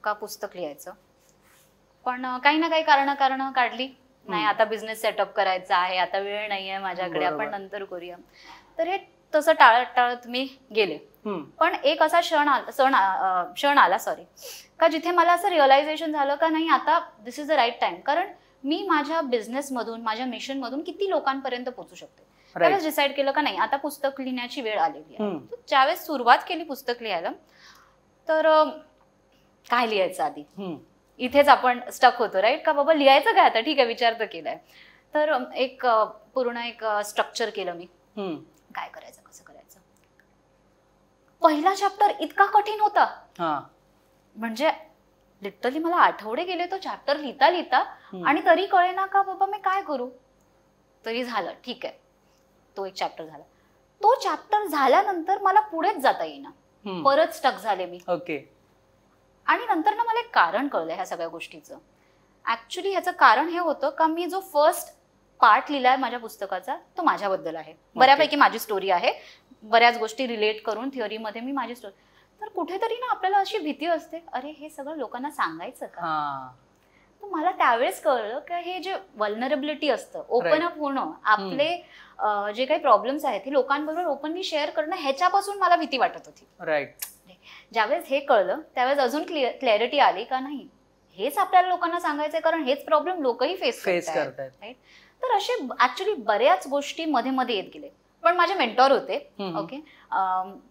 का पुस्तक लिहायचं, पण काही ना काही कारण काढली नाही, आता बिझनेस सेटअप करायचा आहे, आता वेळ नाहीये माझ्याकडे, आपण नंतर करूया. तर हे तसं टाळत मी गेले. पण एक असा क्षण आला का जिथे मला असं रिअलायझेशन झालं का नाही आता दिस इज द राईट टाइम. कारण मी माझ्या बिझनेस मधून, माझ्या मिशन मधून किती लोकांपर्यंत पोहोचू शकते. त्यावेळेस डिसाईड केलं का नाही आता पुस्तक लिहिण्याची वेळ आलेली आहे. ज्यावेळेस सुरुवात केली पुस्तक लिहायला, तर काय लिहायचं आधी इथेच आपण स्टक होतो, राईट, का बाबा लिहायचं काय आता, ठीक आहे विचार तर केलाय, तर एक पूर्ण एक स्ट्रक्चर केलं मी, काय करायचं कसं करायचं. पहिला चॅप्टर इतका कठीण होता, म्हणजे लिटरली मला आठवडे गेले तो चॅप्टर लिहिता लिहिता, आणि तरी कळेना का बाबा मी काय करू. तरी झालं, ठीक आहे, तो एक चॅप्टर झाला. तो चॅप्टर झाल्यानंतर मला पुढेच जाता येईना, परत स्टक झाले मी. ओके. आणि नंतर ना मला एक कारण कळलं ह्या सगळ्या गोष्टीचं. ऍक्च्युली ह्याचं कारण हे होतं का मी जो फर्स्ट पार्ट लिहिलाय माझ्या पुस्तकाचा तो माझ्याबद्दल आहे, बऱ्यापैकी माझी स्टोरी आहे, बऱ्याच गोष्टी रिलेट करून थिअरीमध्ये मी माझी स्टोरी. तर कुठेतरी ना आपल्याला अशी भीती असते, अरे हे सगळं लोकांना सांगायचं का. तर मला त्यावेळेस कळलं की हे जे वल्नरेबिलिटी असतं, ओपन अप होणं, आपले जे काही प्रॉब्लेम्स आहेत हे लोकांबरोबर ओपनली शेअर करणं, ह्याच्यापासून मला भीती वाटत होती. राईट. ज्यावेळेस हे कळलं त्यावेळेस अजून क्लॅरिटी आली का नाही हेच आपल्याला लोकांना सांगायचंय, कारण हेच प्रॉब्लेम लोकही फेस करतात, राईट. तर असे ऍक्च्युली बऱ्याच गोष्टी मध्ये मध्ये येत गेले. पण माझे मेंटॉर होते, ओके,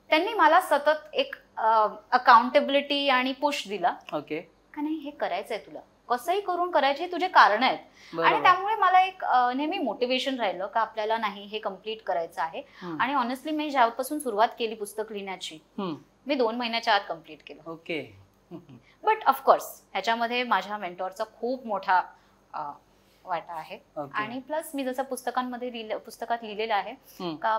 त्यांनी मला सतत एक अकाउंटेबिलिटी आणि पुश दिला, ओके, का नाही हे करायचंय तुला, कसंही करून करायचे, तुझे कारण आहेत. आणि त्यामुळे मला एक नेहमी मोटिवेशन राहिलं का आपल्याला नाही हे कम्प्लीट करायचं आहे. आणि ऑनेस्टली मी ज्यापासून सुरुवात केली पुस्तक लिहिण्याची, मी 2 महिन्याच्या आत कम्प्लीट केलं. ओके. बट ऑफकोर्स ह्याच्यामध्ये माझ्या मेंटॉरचा खूप मोठा वाटा आहे. आणि प्लस मी जसं पुस्तकात लिहिलेलं आहे का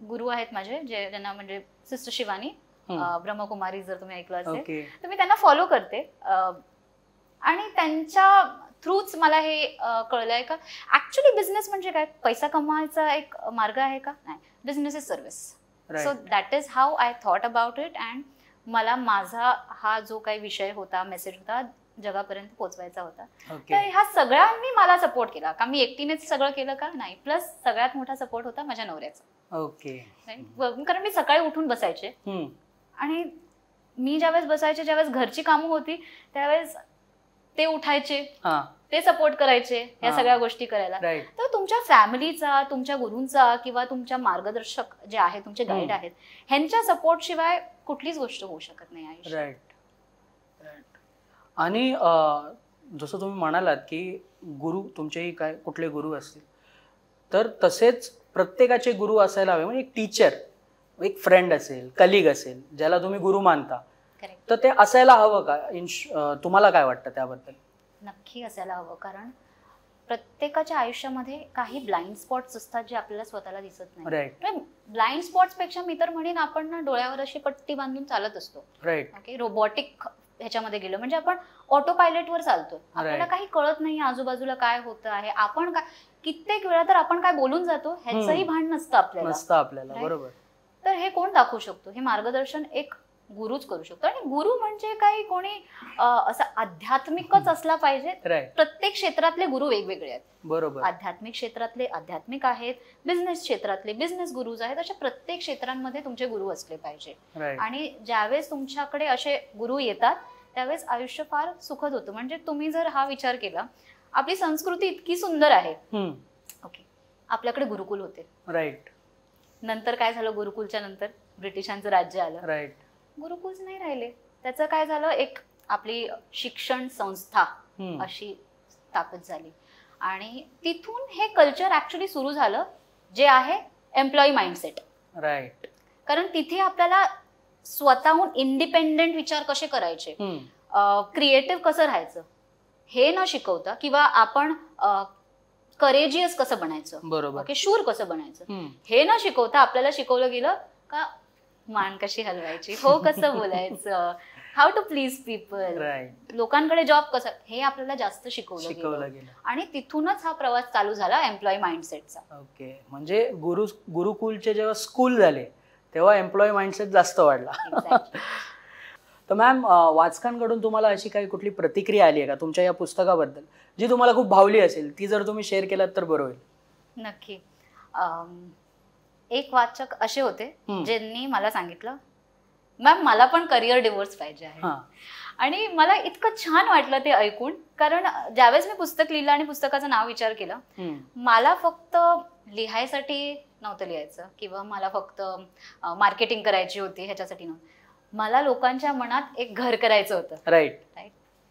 गुरु आहेत माझे, जे ज्यांना म्हणजे सिस्टर शिवानी ब्रह्मकुमारी, जर तुम्ही ऐकलं असेल तर मी त्यांना फॉलो करते. आणि त्यांच्या थ्रूच मला हे कळलंय का ऍक्च्युली बिझनेस म्हणजे काय, पैसा कमवायचा एक मार्ग आहे का, नाही, business is service. So that is how I thought about it. And मला माझा हा जो काही विषय होता, मेसेज होता, जगापर्यंत पोहोचवायचा होता. तर ह्या सगळ्यांनी मला सपोर्ट केला का, मी एकटीनेच सगळं केलं का, नाही, प्लस सगळ्यात मोठा सपोर्ट होता माझ्या नवऱ्याचा. ओके. कारण मी सकाळी उठून बसायचे आणि मी ज्यावेळेस बसायचे, ज्यावेळेस घरची कामं होती त्यावेळेस ते उठायचे, ते सपोर्ट करायचे या सगळ्या गोष्टी करायला. तर तुमच्या फॅमिलीचा, तुमच्या गुरूंचा किंवा तुमच्या मार्गदर्शक जे आहे, तुमचे गाईड आहेत, ह्यांच्या सपोर्ट शिवाय कुठलीच गोष्ट होऊ शकत नाही आयुष्यात. राईट. आणि जसं तुम्ही म्हणालात की गुरु तुमचेही काय कुठले गुरु असतील, तर तसेच प्रत्येकाचे गुरु असायला हवे. म्हणजे एक टीचर, एक फ्रेंड असेल, कलिग असेल, ज्याला तुम्ही गुरु मानता, तर ते असायला हवं का? तुम्हाला काय वाटतं त्याबद्दल? नक्की असायला हवं. कारण प्रत्येकाच्या आयुष्यामध्ये काही ब्लाइंड स्पॉट्स असतात जे आपल्याला स्वतःला दिसत नाही. राईट. ब्लाइंड स्पॉट्स पेक्षा मी तर म्हणेन आपण ना डोळ्यावर अशी पट्टी बांधून चालत असतो. राईट. ओके, रोबोटिक ह्याच्यामध्ये गेलो म्हणजे आपण ऑटो पायलटवर चालतो. आपल्याला काही कळत नाही आजूबाजूला काय होतं आहे. आपण काय कित्येक वेळा तर आपण काय बोलून जातो ह्याचंही भान नसतं आपल्याला. बरोबर. तर हे कोण दाखवू शकतो? हे मार्गदर्शन एक गुरुच करू शकतो. आणि गुरु म्हणजे काही कोणी असं आध्यात्मिकच असला पाहिजे. प्रत्येक क्षेत्रातले गुरु वेगवेगळे आहेत. बरोबर. आध्यात्मिक क्षेत्रातले आध्यात्मिक आहेत, बिझनेस क्षेत्रातले बिझनेस गुरुज आहेत. अशा प्रत्येक क्षेत्रांमध्ये तुमचे गुरु असले पाहिजे. आणि ज्यावेळेस तुमच्याकडे असे गुरु येतात त्यावेळेस आयुष्य फार सुखद होतं. म्हणजे तुम्ही जर हा विचार केला, आपली संस्कृती इतकी सुंदर आहे. ओके, आपल्याकडे गुरुकुल होते. राईट. नंतर काय झालं? गुरुकुलच्या नंतर ब्रिटिशांचं राज्य आलं. राईट. गुरुकुलच नाही राहिले. त्याचं काय झालं? एक आपली शिक्षण संस्था अशी स्थापित झाली आणि तिथून हे कल्चर ऍक्च्युली सुरू झालं जे आहे एम्प्लॉई माइंडसेट. राईट. कारण तिथे आपल्याला स्वतःहून इंडिपेंडेंट विचार कसे करायचे, क्रिएटिव्ह कसं राहायचं हे न शिकवता, किंवा आपण करेजियस कसं बनायचं, बरोबर, ओके, शूर कसं बनायचं हे न शिकवता आपल्याला शिकवलं गेलं का मान कशी हलवायची, हो कसं बोलायचं, हाऊ टू प्लीज पीपल, लोकांकडे जॉब कसं, हे आपल्याला जास्त शिकवलं गेलं. आणि तिथूनच हा प्रवास चालू झाला एम्प्लॉय माइंडसेटचा. ओके, म्हणजे गुरुकुलचे जेव्हा स्कूल झाले तेव्हा एम्प्लॉय माइंडसेट जास्त वाढला. तर मॅम, वाचकांकडून तुम्हाला अशी काही कुठली प्रतिक्रिया आली आहे का तुमच्या या पुस्तकाबद्दल जी तुम्हाला खूप भावली असेल? ती जर तुम्ही शेअर केलात तर बरं होईल. नक्की. एक वाचक असे होते ज्यांनी मला सांगितलं, मॅम मला पण करिअर डिवोर्स पाहिजे आहे. आणि मला इतकं छान वाटलं ते ऐकून, कारण ज्यावेळेस मी पुस्तक लिहिलं आणि पुस्तकाचं नाव विचार केला, मला फक्त लिहायसाठी नव्हतं लिहायचं किंवा मला फक्त मार्केटिंग करायची होती ह्याच्यासाठी नव्हतं. मला लोकांच्या मनात एक घर करायचं होतं. राईट.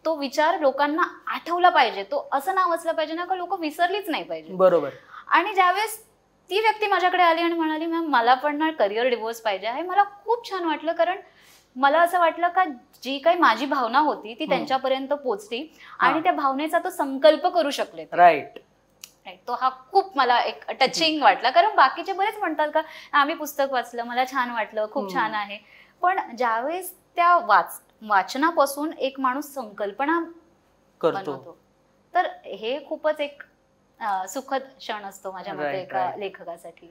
तो विचार लोकांना आठवला पाहिजे, तो असं नाव असलं पाहिजे ना का लोक विसरलीच नाही पाहिजे. बरोबर. आणि ज्यावेळेस ती व्यक्ती माझ्याकडे आली आणि म्हणाली, मॅम मला पण ना करिअर डिवोर्स पाहिजे आहे, मला खूप छान वाटलं. कारण मला असं वाटलं का जी काही माझी भावना होती ती त्यांच्यापर्यंत पोहोचली आणि त्या भावनेचा तो संकल्प करू शकले. राईट. तो हा खूप मला एक टचिंग वाटला. कारण बाकीचे बरेच म्हणतात का आम्ही पुस्तक वाचलं, मला छान वाटलं, खूप छान आहे. पण ज्यावेळेस त्या वाचनापासून एक माणूस संकल्पना बनवतो तर हे खूपच एक सुखद क्षण असतो माझ्या मते एका लेखकासाठी.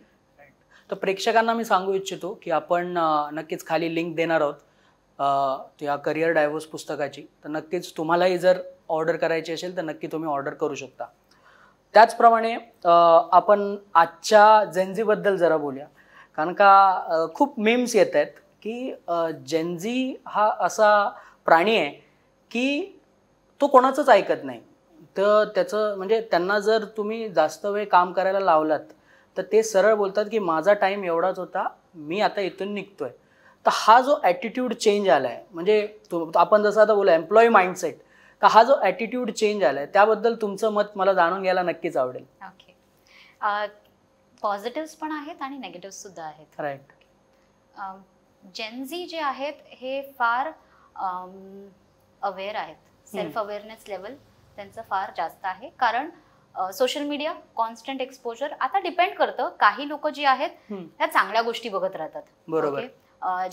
तर प्रेक्षकांना मी सांगू इच्छितो की आपण नक्कीच खाली लिंक देणार आहोत या करिअर डायव्होर्स पुस्तकाची. तर नक्कीच तुम्हालाही जर ऑर्डर करायची असेल तर नक्की तुम्ही ऑर्डर करू शकता. त्याचप्रमाणे आपण आजच्या जेनझीबद्दल जरा बोलूया. कारण का खूप मीम्स येत आहेत की जेनझी हा असा प्राणी आहे की तो कोणाचंच ऐकत नाही. तर त्याचं म्हणजे त्यांना जर तुम्ही जास्त वेळ काम करायला लावलात तर ते सरळ बोलतात की माझा टाईम एवढाच होता, मी आता इथून निघतोय. तर हा जो ॲटिट्यूड चेंज आला आहे, म्हणजे आपण जसं आता बोला एम्प्लॉई माइंडसेट, तर हा जो ॲटिट्यूड चेंज आला आहे त्याबद्दल तुमचं मत मला जाणून घ्यायला नक्कीच आवडेल. ओके, पॉझिटिव्ह पण आहेत आणि नेगेटिव्ह सुद्धा आहेत. राईट. जेनझी जे आहेत हे फार अवेअर आहेत. सेल्फ अवेअरनेस लेवल त्यांचं फार जास्त आहे. कारण सोशल मीडिया, कॉन्स्टंट एक्सपोजर, आता डिपेंड करतं. काही लोक जी आहेत त्या चांगल्या गोष्टी बघत राहतात. बरोबर.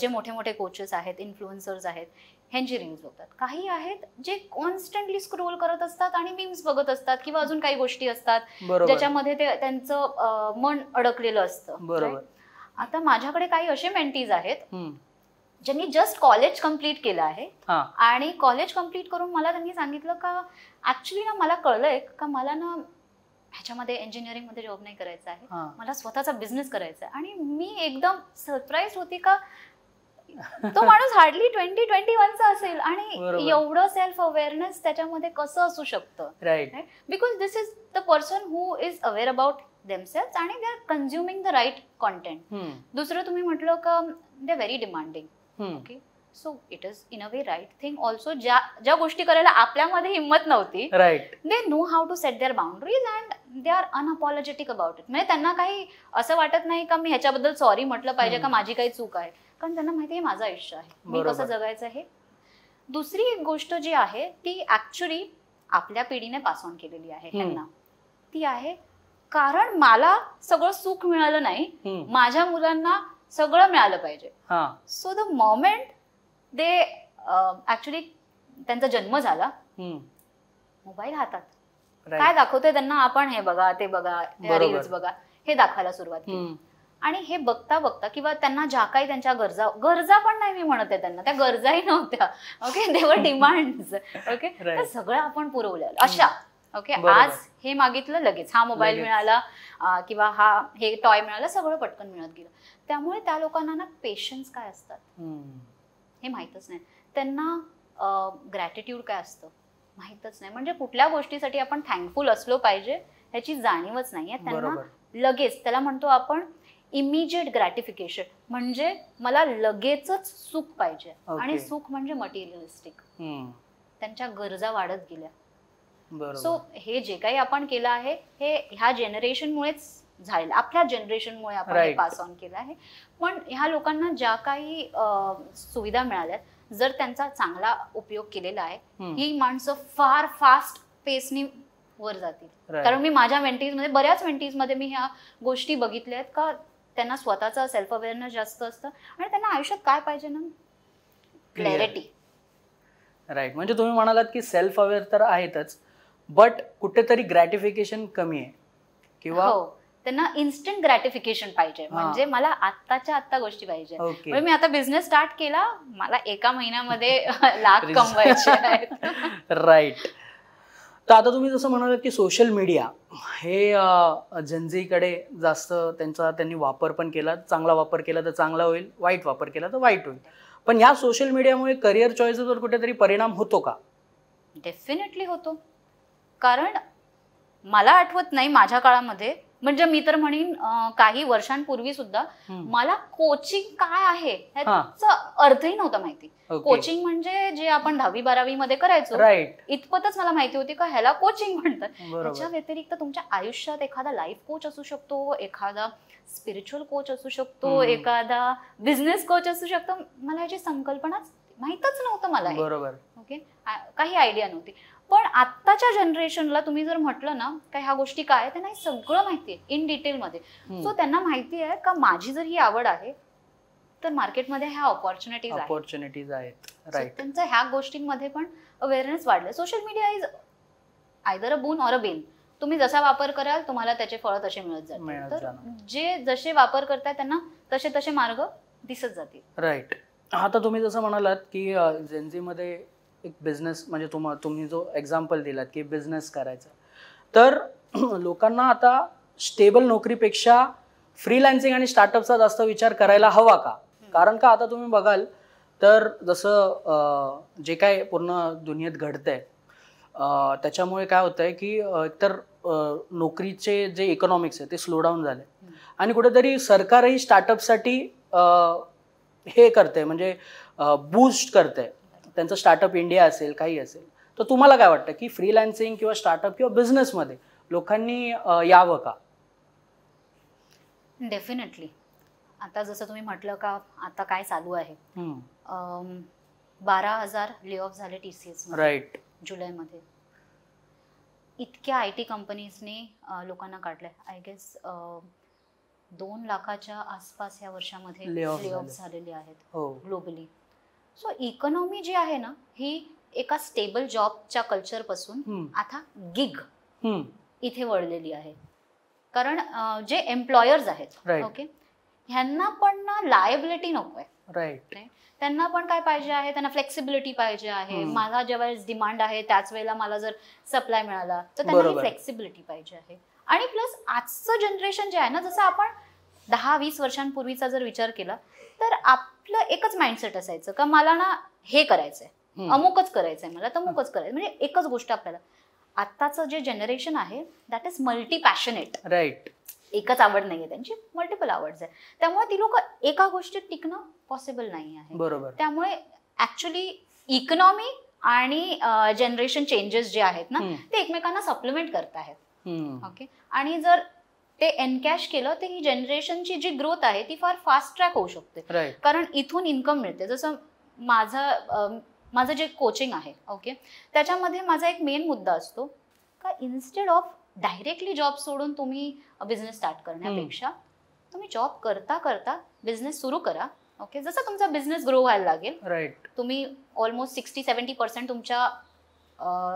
जे मोठे मोठे कोचेस आहेत, इन्फ्लुएन्सर्स आहेत, ह्यांची रील्स बघतात. काही आहेत जे कॉन्स्टंटली स्क्रोल करत असतात आणि मीम्स बघत असतात किंवा अजून काही गोष्टी असतात ज्याच्यामध्ये त्यांचं मन अडकलेलं असतं. बरोबर. आता माझ्याकडे काही असे मेंटीज आहेत ज्यांनी जस्ट कॉलेज कम्प्लीट केलं आहे आणि कॉलेज कम्प्लीट करून मला त्यांनी सांगितलं का ऍक्च्युली ना मला कळलंय का मला ना ह्याच्यामध्ये इंजिनिअरिंग मध्ये जॉब नाही करायचा आहे, मला स्वतःचा बिझनेस करायचा आहे. आणि मी एकदम सरप्राईज होती का तो माणूस हार्डली 20-21चा असेल आणि एवढं सेल्फ अवेअरनेस त्याच्यामध्ये कसं असू शकतं. Right. Because this is the person who is aware about themselves आणि they are consuming the right content. दुसरं तुम्ही म्हटलं का they are very demanding. Okay, so it is in a way right thing also. ज्या गोष्टी करायला आपल्यामध्ये हिंमत नव्हती, right, they know how to set their boundaries and they are unapologetic about it. म्हणजे त्यांना काही असं वाटत नाही का मी ह्याच्याबद्दल सॉरी म्हटलं पाहिजे का माझी काही चूक आहे, कारण त्यांना माहिती आहे माझं आयुष्य आहे, मी कसं जगायचं आहे. दुसरी एक गोष्ट जी आहे ती ऍक्च्युली आपल्या पिढीने पास ऑन केलेली आहे ह्यांना. ती आहे कारण मला सगळं सुख मिळालं नाही, माझ्या मुलांना सगळं मिळालं पाहिजे. So the moment they actually त्यांचा जन्म झाला, मोबाईल हातात, काय दाखवतोय त्यांना आपण, हे बघा ते बघा, रील्स बघा, हे दाखवायला सुरुवात केली. आणि हे बघता बघता किंवा त्यांना ज्या काही त्यांच्या गरजा पण नाही मी म्हणत आहे त्यांना, त्या गरजाही नव्हत्या. ओके, देवर डिमांड्स. ओके, तर सगळं आपण पुरवलं अशा. ओके, आज हे मागितलं लगेच हा मोबाईल मिळाला किंवा हे टॉय मिळालं, सगळं पटकन मिळत गेलं. त्यामुळे त्या लोकांना ना पेशन्स काय असतात हे माहीतच नाही. त्यांना ग्रॅटिट्यूड काय असतं माहीतच नाही. म्हणजे कुठल्या गोष्टीसाठी आपण थँकफुल असलो पाहिजे ह्याची जाणीवच नाहीये त्यांना. लगेच त्याला म्हणतो आपण इमिजिएट ग्रॅटिफिकेशन, म्हणजे मला लगेचच सुख पाहिजे. आणि सुख म्हणजे मटेरियलिस्टिक, त्यांच्या गरजा वाढत गेल्या. सो हे जे काही आपण केलं आहे हे ह्या जनरेशनमुळेच झालेलं, आपल्या जनरेशनमुळे आपण पास ऑन केलं आहे. पण ह्या लोकांना ज्या काही सुविधा मिळाल्या, जर त्यांचा चांगला उपयोग केलेला आहे, ही माणसं फार फास्ट पेसनी वर जातील. कारण मी माझ्या मेंटीजमध्ये, बऱ्याच मेंटीजमध्ये मी ह्या गोष्टी बघितल्या आहेत का त्यांना स्वतःचा सेल्फ अवेअरनेस जास्त असतं आणि त्यांना आयुष्यात काय पाहिजे ना, क्लॅरिटी. राईट. म्हणजे तुम्ही म्हणालात की सेल्फ अवेअर तर आहेतच, बट कुठेतरी ग्रॅटिफिकेशन कमी आहे किंवा त्यांना इन्स्टंट ग्रॅटिफिकेशन पाहिजे. म्हणजे मला आत्ताच्या आत्ता गोष्टी पाहिजे. म्हणजे मी आता बिझनेस स्टार्ट केला, मला एका महिन्यामध्ये लाख कमवायचे आहेत. राईट. तर आता तुम्ही जसं म्हणालात की सोशल मीडिया हे जनझीकडे जास्त त्यांनी वापर पण केला, चांगला वापर केला तर चांगला होईल, वाईट वापर केला तर वाईट होईल. पण ह्या सोशल मीडियामुळे करिअर चॉईसेसवर कुठेतरी परिणाम होतो का? डेफिनेटली होतो. कारण मला आठवत नाही माझ्या काळामध्ये, म्हणजे मी तर म्हणेन काही वर्षांपूर्वी सुद्धा मला कोचिंग काय आहे ह्याचा अर्थही नव्हता माहिती. कोचिंग म्हणजे जे आपण 10वी-12वी मध्ये करायचो इतपतच मला माहिती होती का ह्याला कोचिंग म्हणतात. त्याच्या व्यतिरिक्त तुमच्या आयुष्यात एखादा लाईफ कोच असू शकतो, एखादा स्पिरिच्युअल कोच असू शकतो, एखादा बिझनेस कोच असू शकतो. मला ह्याची संकल्पना माहितच नव्हतं मला. बरोबर. ओके, काही आयडिया नव्हती. पण आत्ताच्या जनरेशनला तुम्ही जर म्हटलं ना का ह्या गोष्टी काय, त्यांना सगळं माहिती आहे इन डिटेलमध्ये. सो त्यांना माहिती आहे का माझी जर ही आवड आहे तर मार्केटमध्ये ह्या ऑपॉर्च्युनिटीज आहेत. राईट. त्यांचं ह्या गोष्टींमध्ये पण अवेअरनेस वाढलं. सोशल मीडिया इज आयदर अ बून ऑर अ बेन. तुम्ही जसा वापर कराल तुम्हाला त्याचे फळ तसे मिळत जातील. तर जे जसे वापर करताय त्यांना तसे तसे मार्ग दिसत जातील. राईट. आता तुम्ही जसं म्हणालात की जेनझीमध्ये एक बिझनेस, म्हणजे तुम्ही जो एक्झाम्पल दिलात की बिझनेस करायचा, तर लोकांना आता स्टेबल नोकरीपेक्षा फ्रीलान्सिंग आणि स्टार्टअपचा जास्त विचार करायला हवा का? कारण का आता तुम्ही बघाल तर जसं जे काय पूर्ण दुनियेत घडतंय त्याच्यामुळे काय होतंय की एकतर नोकरीचे जे इकॉनॉमिक्स आहे ते स्लो डाऊन झाले आणि कुठेतरी सरकारही स्टार्टअपसाठी हे करते, म्हणजे बूस्ट करते. त्यांचं स्टार्टअप इंडिया असेल, काही असेल. तर तुम्हाला काय वाटतं की फ्रीलान्सिंग किंवा स्टार्टअप किंवा बिझनेसमध्ये लोकांनी यावं का? डेफिनेटली. आता जसं तुम्ही म्हटलं का आता काय चालू आहे, 12,000 ले ऑफ झाले TCS मध्ये. राईट. जुलैमध्ये इतक्या IT कंपनीजने लोकांना काढलंय. आय गेस 2 लाखाच्या आसपास या वर्षामध्ये ले ऑफ झालेले आहेत ग्लोबली. सो इकॉनॉमी जी आहे ना ही एका स्टेबल जॉबच्या कल्चर पासून आता गिग इथे वळलेली आहे. कारण जे एम्प्लॉयर्स आहेत ओके ह्यांना पण ना लायबिलिटी नकोय. राईट. त्यांना पण काय पाहिजे आहे, त्यांना फ्लेक्सिबिलिटी पाहिजे आहे. मला जेव्हा डिमांड आहे त्याच वेळेला मला जर सप्लाय मिळाला तर त्यांना फ्लेक्सिबिलिटी पाहिजे आहे. आणि प्लस आजचं जनरेशन जे आहे ना, जसं आपण 10-20 वर्षांपूर्वीचा जर विचार केला तर आपलं एकच माइंडसेट असायचं का मला ना हे करायचंय, अमुकच करायचंय, मला तमुकच करायचं, म्हणजे एकच गोष्ट आपल्याला. आत्ताचं जे जनरेशन आहे that is multi passionate. Right. एकच आवड नाहीये त्यांची, मल्टिपल आवड्स आहे. त्यामुळे ती लोक एका गोष्टीत टिकणं पॉसिबल नाही आहे. बरोबर. त्यामुळे ऍक्च्युली इकॉनॉमी आणि जनरेशन चेंजेस जे आहेत ना ते एकमेकांना सप्लिमेंट करत आहेत. ओके. आणि जर ते एनकॅश केलं तर ही जनरेशनची जी ग्रोथ आहे ती फार फास्ट ट्रॅक होऊ शकते. कारण इथून इन्कम मिळते. जसं माझं जे कोचिंग आहे ओके त्याच्यामध्ये माझा एक मेन मुद्दा असतो का इन्स्टेड ऑफ डायरेक्टली जॉब सोडून तुम्ही बिझनेस स्टार्ट करण्यापेक्षा तुम्ही जॉब करता करता बिझनेस सुरू करा. ओके, जसं तुमचा बिझनेस ग्रो व्हायला लागेल, राईट, तुम्ही ऑलमोस्ट 60-70% तुमच्या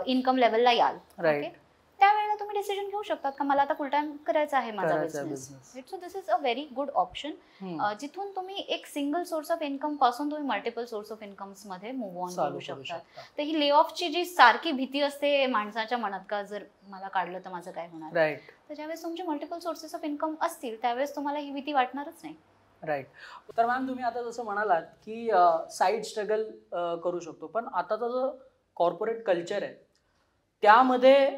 इन्कम लेवलला याल. राईट, ओके, त्यावेळेला तुम्ही डिसिजन घेऊ शकतात का मला आता फुल टाइम करायचा आहे माझा business. So this is a very good option, जिथून तुम्ही एक सिंगल सोर्स ऑफ इन्कम पासून तुम्ही मल्टिपल सोर्स ऑफ इन्कम्स मध्ये मूव्ह ऑन करू शकता. तर ही ले ऑफची जी सारखी भीती असते माणसाच्या मनात, का जर मला काढलं तर माझं काय होणार, राईट, तर ज्यावेळेस तुमचे मल्टिपल सोर्सेस ऑफ इन्कम असतील त्यावेळेस तुम्हाला ही भीती वाटणारच नाही. राईट. तर मॅम तुम्ही आता जसं म्हणालात की साईड स्ट्रगल करू शकतो, पण आताचा जो कॉर्पोरेट कल्चर आहे त्यामध्ये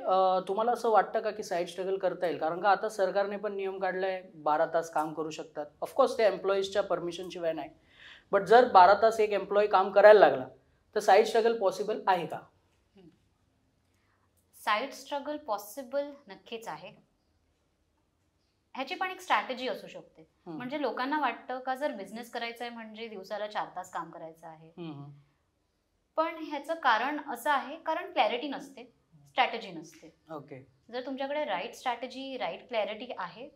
तुम्हाला असं वाटतं का की साईड स्ट्रगल करता येईल? कारण का आता सरकारने पण नियम काढलाय 12 तास काम करू शकतात. ऑफकोर्स ते एम्प्लॉईजच्या परमिशनशिवाय नाही, बट जर 12 तास एक एम्प्लॉई काम करायला लागला तर साईड स्ट्रगल पॉसिबल आहे का? साईड स्ट्रगल पॉसिबल नक्कीच आहे. ह्याची पण एक स्ट्रॅटेजी असू शकते. म्हणजे लोकांना वाटतं का जर बिझनेस करायचा आहे म्हणजे दिवसाला 4 तास काम करायचं आहे, पण ह्याचं कारण असं आहे कारण क्लॅरिटी नसते, स्ट्रॅटेजी नसते. ओके, जर तुमच्याकडे राईट स्ट्रॅटेजी, राईट क्लॅरिटी आहे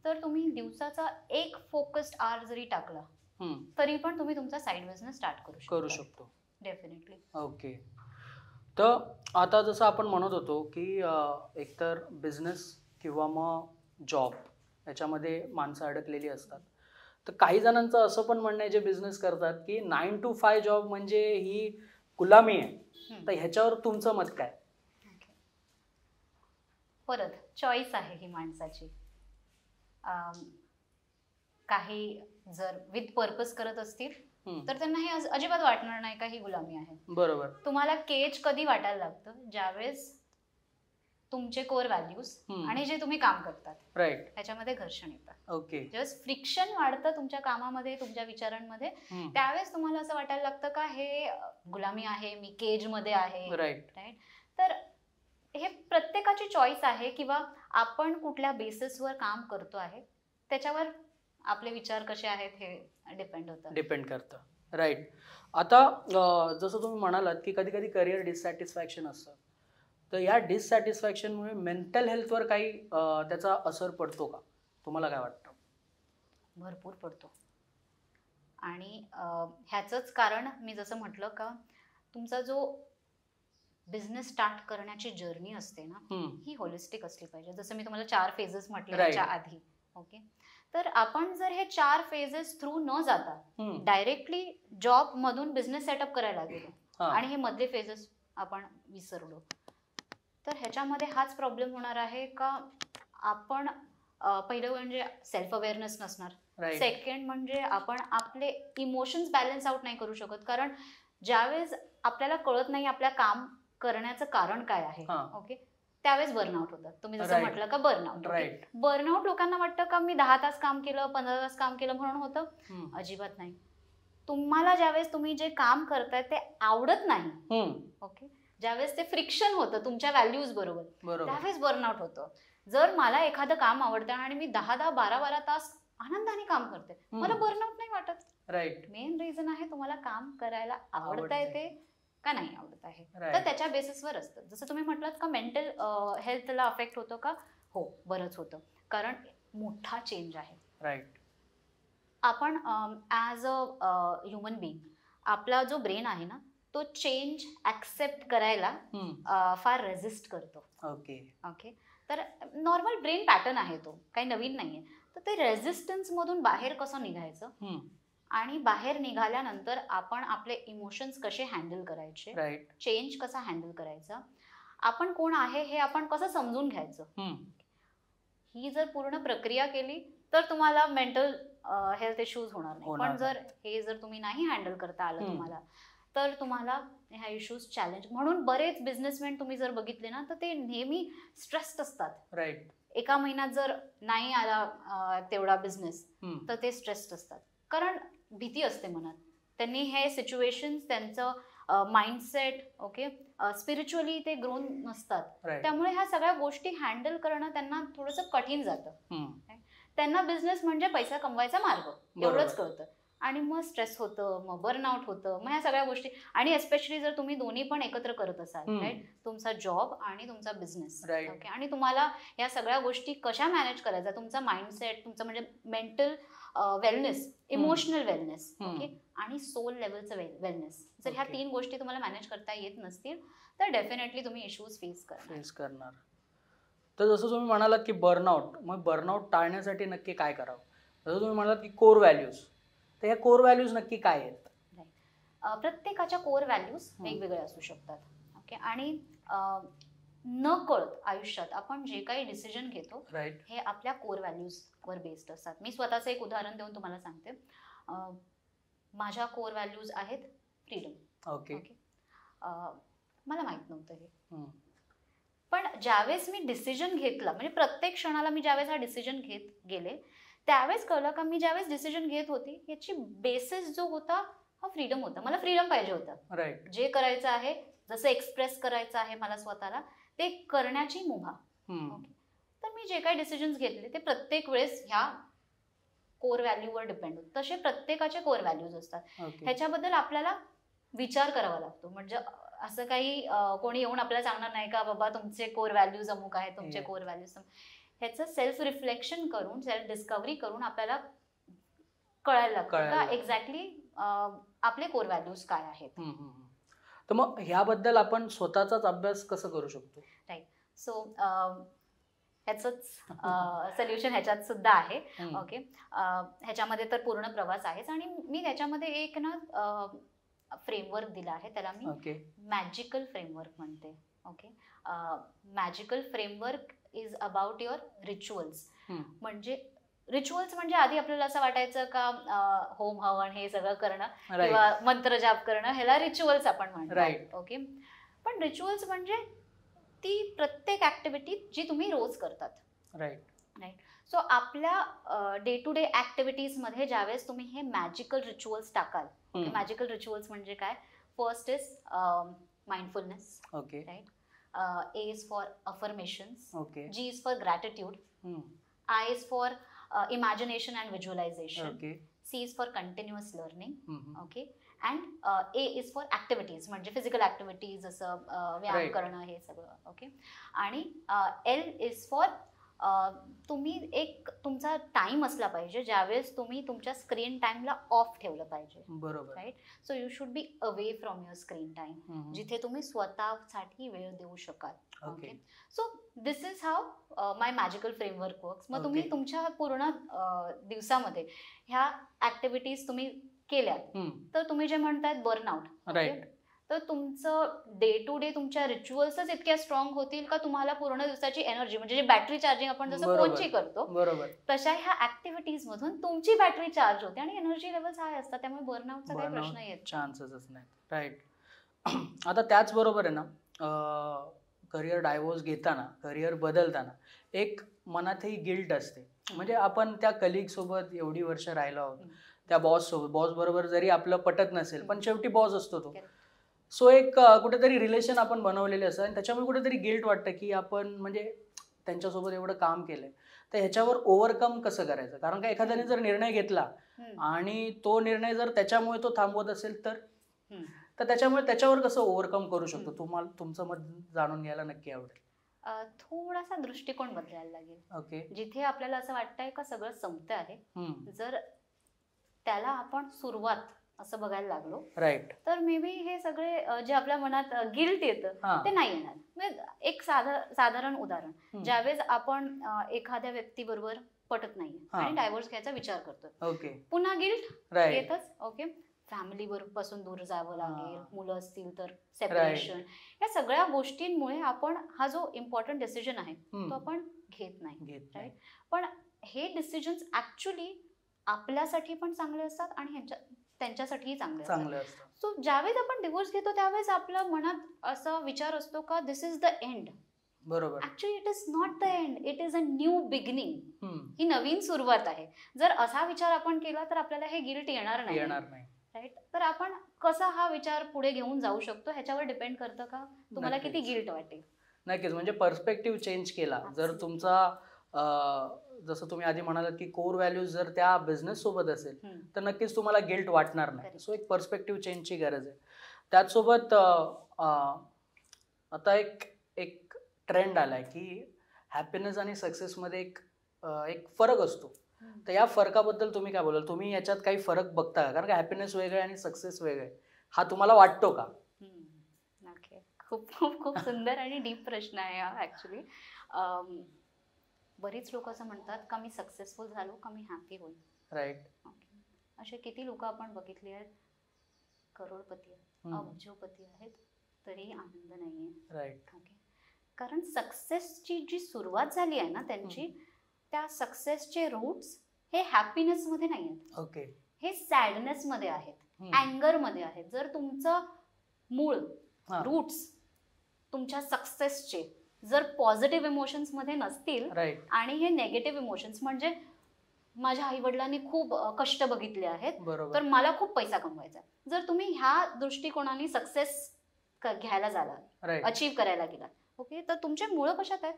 तर तुम्ही दिवसाचा एक फोकस्ड आवर जरी टाकला तरी पण तुम्ही तुमचा साईड बिझनेस स्टार्ट करू शकतो. डेफिनेटली. ओके, तर आता जसं आपण म्हणत होतो की एकतर बिझनेस किंवा मग जॉब याच्यामध्ये माणसं अडकलेली असतात. तर काही जणांचं असं पण म्हणणं आहे जे बिझनेस करतात की 9 to 5 जॉब म्हणजे ही गुलामी आहे. तर ह्याच्यावर तुमचं मत काय? परत चॉईस आहे ही माणसाची. काही जर विथ पर्पज करत असतील तर त्यांना हे अजिबात वाटणार नाही का ही गुलामी आहे. बरोबर. तुम्हाला केज कधी वाटायला लागतं? ज्यावेळेस तुमचे कोर व्हॅल्यूज आणि जे तुम्ही काम करतात राईट त्याच्यामध्ये घर्षण येतं. ओके, ज्यावेळेस फ्रिक्शन वाढतं तुमच्या कामामध्ये, तुमच्या विचारांमध्ये, त्यावेळेस तुम्हाला असं वाटायला लागतं का हे गुलामी आहे, मी केज मध्ये आहे. राईट. तर हे प्रत्येकाची चॉईस आहे किंवा आपण कुठल्या बेसिसवर काम करतो आहे त्याच्यावर आपले विचार कसे आहेत हे डिपेंड करतं. राईट. आता जसं तुम्ही म्हणालात की कधी कधी करिअर डिससॅटिस्फॅक्शन असतं, तर या डिससॅटिस्फॅक्शनमुळे मेंटल हेल्थवर काही त्याचा असर पडतो का? तुम्हाला काय वाटतं? भरपूर पडतो. आणि ह्याचंच कारण मी जसं म्हटलं का तुमचा जो बिझनेस स्टार्ट करण्याची जर्नी असते ना ही होलिस्टिक असली पाहिजे. जसं मी तुम्हाला 4 फेजेस म्हटले त्याच्या आधी. ओके, तर आपण जर हे 4 फेजेस थ्रू न जाता डायरेक्टली जॉब मधून बिझनेस सेटअप करायला गेलो आणि हे मधले फेजेस आपण विसरलो तर ह्याच्यामध्ये हाच प्रॉब्लेम होणार आहे का आपण पहिलं म्हणजे सेल्फ अवेअरनेस नसणार. सेकंड म्हणजे आपण आपले इमोशन्स बॅलन्स आउट नाही करू शकत. कारण ज्यावेळेस आपल्याला कळत नाही आपल्या काम करण्याचं कारण काय आहे, ओके, त्यावेळेस बर्नआउट होतं. तुम्ही जसं म्हटलं का बर्नआउट लोकांना वाटतं का मी 10 तास काम केलं, 15 तास काम केलं म्हणून होतं. अजिबात नाही. तुम्हाला ज्यावेळेस तुम्ही जे काम करताय ते आवडत नाही, ओके, ज्यावेळेस ते फ्रिक्शन होतं तुमच्या व्हॅल्यूज बरोबर त्यावेळेस बर्नआउट होतं. जर मला एखादं काम आवडतं आणि मी 10-10, 12-12 तास आनंदाने काम करते, मला बर्नआउट नाही वाटत. राईट. मेन रिझन आहे तुम्हाला काम करायला आवडत आहे ते का नाही आवडत आहे. तर त्याच्या बेसिसवर असतं. जसं तुम्ही म्हटलात का मेंटल हेल्थला अफेक्ट होतो का? हो, बरंच होतं. कारण मोठा चेंज आहे. राईट. आपण ॲज अ ह्युमन बिईंग आपला जो ब्रेन आहे ना तो चेंज ॲक्सेप्ट करायला फार रेजिस्ट करतो. ओके ओके, तर नॉर्मल ब्रेन पॅटर्न आहे तो, काही नवीन नाहीये. तर ते रेजिस्टन्स मधून बाहेर कसं निघायचं आणि बाहेर निघाल्यानंतर आपण आपले इमोशन्स कसे हँडल करायचे, चेंज कसा हँडल करायचा, आपण कोण आहे हे आपण कसं समजून घ्यायचं, ही जर पूर्ण प्रक्रिया केली तर तुम्हाला मेंटल हेल्थ इश्यूज होणार नाही. पण जर तुम्ही नाही हँडल करता आलं तुम्हाला तर तुम्हाला ह्या इश्यूज चॅलेंज. म्हणून बरेच बिझनेसमॅन तुम्ही जर बघितले ना तर ते नेहमी स्ट्रेस्ड असतात. राईट. एका महिन्यात जर नाही आला तेवढा बिझनेस तर ते स्ट्रेस्ड असतात. कारण भीती असते मनात. त्यांनी हे सिच्युएशन्स त्यांचं माइंडसेट, ओके, स्पिरिच्युअली ते ग्रोन नसतात. त्यामुळे ह्या सगळ्या गोष्टी हँडल करणं त्यांना थोडंसं कठीण जातं. त्यांना बिझनेस म्हणजे पैसा कमवायचा मार्ग एवढंच कळतं. आणि मग स्ट्रेस होतं, मग बर्नआउट होतं, मग ह्या सगळ्या गोष्टी. आणि एस्पेशली जर तुम्ही दोन्ही पण एकत्र करत असाल, राईट, तुमचा जॉब आणि तुमचा बिझनेस, ओके, आणि तुम्हाला या सगळ्या गोष्टी कशा मॅनेज करायचा, तुमचा माइंडसेट, तुमचं म्हणजे mental wellness, emotional wellness, okay, आणि सोल लेवलचं वेलनेस, जर ह्या 3 गोष्टी तुम्हाला मॅनेज करता येत नसतील तर डेफिनेटली तुम्ही इश्यूज फेस करणार. तर जसं तुम्ही म्हणालात की बर्नआउट, मग बर्नआउट टाळण्यासाठी नक्की काय करावं? जसं तुम्ही म्हणालात की कोर व्हॅल्यूज, तर ह्या कोर व्हॅल्यूज नक्की काय आहेत? प्रत्येकाच्या कोर व्हॅल्यूज वेगवेगळ्या असू शकतात, ओके, आणि न कळत आयुष्यात आपण जे काही डिसिजन घेतो हे आपल्या कोर व्हॅल्यूजवर बेस्ड असतात. मी स्वतःचं एक उदाहरण देऊन तुम्हाला सांगते. माझ्या कोर व्हॅल्यूज आहेत फ्रीडम, ओके. मला माहित नव्हतं हे, पण ज्यावेळेस मी डिसिजन घेतला, म्हणजे प्रत्येक क्षणाला मी ज्यावेळेस हा डिसिजन घेत गेले त्यावेळेस कळलं का मी ज्यावेळेस डिसिजन घेत होती याची बेसिस जो होता हा फ्रीडम होता. मला फ्रीडम पाहिजे होतं, राईट, जे करायचं आहे, जसं एक्सप्रेस करायचं आहे मला स्वतःला, ते करण्याची मुभा. ओके, तर मी जे काही डिसिजन्स घेतले ते प्रत्येक वेळेस ह्या कोर व्हॅल्यूवर डिपेंड होत. तसे प्रत्येकाचे कोर व्हॅल्यूज असतात, ह्याच्याबद्दल आपल्याला विचार करावा लागतो. म्हणजे असं काही कोणी येऊन आपल्याला सांगणार नाही का बाबा तुमचे कोर व्हॅल्यूज अमुक आहे, तुमचे कोर व्हॅल्यूज. ह्याचं सेल्फ रिफ्लेक्शन करून, सेल्फ डिस्कव्हरी करून आपल्याला कळायला लागतं का एक्झॅक्टली आपले कोर व्हॅल्यूज काय आहेत. तर मग ह्याबद्दल आपण स्वतःचाच अभ्यास कसं करू शकतो? राईट, सो ह्याचंच सोल्युशन ह्याच्यात सुद्धा आहे, ओके. ह्याच्यामध्ये तर पूर्ण प्रवास आहेच, आणि मी त्याच्यामध्ये एक ना फ्रेमवर्क दिला आहे, त्याला मी मॅजिकल फ्रेमवर्क म्हणते. Okay, magical framework is about your rituals. म्हणजे रिच्युअल्स म्हणजे आधी आपल्याला असं वाटायचं का होम हवन हे सगळं करणं किंवा मंत्र जाप करणं, ह्याला रिच्युअल्स आपण म्हणतो, ओके. पण रिच्युअल्स म्हणजे ती प्रत्येक ऍक्टिव्हिटी जी तुम्ही रोज करतात, राईट. सो आपल्या डे टू डे ऍक्टिव्हिटीज मध्ये ज्यावेळेस तुम्ही हे मॅजिकल रिच्युअल्स टाकाल, मॅजिकल रिच्युअल्स म्हणजे काय? First is mindfulness, okay, right. A is for affirmations, okay. G is for gratitude, I is for imagination and visualization, okay. C is for continuous learning, okay, and A is for activities, म्हणजे physical activities जसं व्यायाम करणं हे सगळं, okay. आणि L is for तुम्ही एक तुमचा टाइम असला पाहिजे ज्यावेळेस तुम्ही तुमच्या स्क्रीन टाइमला ऑफ ठेवलं पाहिजे, बरोबर, right. So you should be away from your screen time, जिथे तुम्ही स्वतःसाठी वेळ देऊ शकाल, okay. So this is how my magical framework works. मग तुम्ही तुमच्या पूर्ण दिवसामध्ये ह्या ऍक्टिव्हिटीज तुम्ही केल्या तर तुम्ही जे म्हणतायत बर्नआउट, राईट, तर तुमचं डे टू डे तुमच्या रिच्युअल्सच इतक्या स्ट्रॉंग होतील का तुम्हाला पूर्ण दिवसाची एनर्जी, म्हणजे जे बॅटरी चार्जिंग आपण जसं फोनची करतो, बरोबर, तशा ह्या ऍक्टिव्हिटीज मधून तुमची बॅटरी चार्ज होते आणि एनर्जी लेवल्स हाय असतात, त्यामुळे बर्नआउटचा काही प्रश्न येत चान्सेसच नाही, राईट. आता त्याचबरोबर आहे ना, करिअर डायव्होर्स घेताना, करिअर बदलताना एक मनातही गिल्ट असते. म्हणजे आपण त्या कलिग सोबत एवढी वर्ष राहिलो आहोत, त्या बॉस सोबत, बॉस बरोबर जरी आपलं पटत नसेल पण शेवटी बॉस असतो तो. सो एक कुठेतरी रिलेशन आपण बनवलेले असतं आणि त्याच्यामुळे कुठेतरी गिल्ट वाटतं की आपण म्हणजे त्यांच्यासोबत एवढं काम केलंय, तर ह्याच्यावर ओव्हरकम कसं करायचं? कारण का एखाद्याने जर निर्णय घेतला आणि तो निर्णय जर त्याच्यामुळे तो थांबवत असेल तर त्याच्यामुळे त्याच्यावर कसं ओव्हरकम करू शकतो? तुम्हाला तुमचं मत जाणून घ्यायला नक्की आवडेल. थोडासा दृष्टिकोन बदलायला लागेल, ओके. जिथे आपल्याला असं वाटतंय का सगळं संपत आहे, जर त्याला आपण सुरुवात असं बघायला लागलो, राईट, तर मे बी हे सगळे जे आपल्या मनात गिल्ट येतं ते नाही येणार. एक साधारण उदाहरण, ज्यावेळेस आपण एखाद्या व्यक्तीबरोबर पटत नाही आणि डायव्होर्स घ्यायचा विचार करतो, ओके, पुन्हा गिल्ट येतच, ओके. फॅमिली पासून दूर जावं लागेल, मुलं असतील तर सेपरेशन, या सगळ्या गोष्टींमुळे आपण हा जो इम्पॉर्टंट डिसिजन आहे तो आपण घेत नाही, राईट. पण हे डिसिजन्स ऍक्च्युली आपल्यासाठी पण चांगले असतात आणि त्यांच्यासाठीही चांगले असतात. सो ज्यावेळेस आपण डिवोर्स घेतो त्यावेळेस आपल्या मनात असा विचार असतो का दिस इज द एंड, बरोबर. Actually it is not the end, it is a new beginning, ही नवीन सुरुवात आहे. जर असा विचार आपण केला तर आपल्याला हे गिल्ट येणार नाही, राईट. तर आपण कसा हा विचार पुढे घेऊन जाऊ शकतो ह्याच्यावर डिपेंड करतं का तुम्हाला किती गिल्ट वाटेल. नक्कीच, म्हणजे पर्स्पेक्टिव्ह चेंज केला. जर तुमचा जसं तुम्ही आधी म्हणालात की कोर व्हॅल्यूज जर त्या बिझनेस सोबत असेल तर नक्कीच तुम्हाला गिल्ट वाटणार नाही. सो एक पर्स्पेक्टिव्ह चेंजची गरज आहे. त्याचसोबत आता एक ट्रेंड आलाय की हॅपीनेस आणि सक्सेसमध्ये एक फरक असतो. तर या फरकाबद्दल तुम्ही काय बोलाल? तुम्ही याच्यात काही फरक बघता का? कारण का हॅपीनेस वेगळे आणि सक्सेस वेगळे, हा तुम्हाला वाटतो का? खूप खूप खूप सुंदर आणि डीप प्रश्न आहे हा ऍक्च्युली. बरीच लोक असं म्हणतात का मी सक्सेसफुल झालो का मी हॅपी होईल. राईट. असे किती लोक आपण बघितले आहेत, करोडपती आहेत, अब्जोपती आहेत, तरी आनंद नाहीये. राईट. ओके. कारण सक्सेसची जी सुरुवात झाली आहे ना त्यांची, त्या सक्सेसचे रूट्स हे हॅपीनेस मध्ये नाही आहेत. ओके. हे सॅडनेस मध्ये आहेत, अँगर मध्ये आहेत. जर तुमचं मूळ रूट्स तुमच्या सक्सेसचे जर पॉझिटिव्ह इमोशन्स मध्ये नसतील आणि हे नेगेटिव्ह इमोशन्स म्हणजे माझ्या आई वडिलांनी खूप कष्ट बघितले आहेत तर मला खूप पैसा कमवायचा, जर तुम्ही ह्या दृष्टिकोनाने सक्सेस घ्यायला झाला, अचीव्ह करायला गेला, ओके, तर तुमचे मूळ कशात आहेत?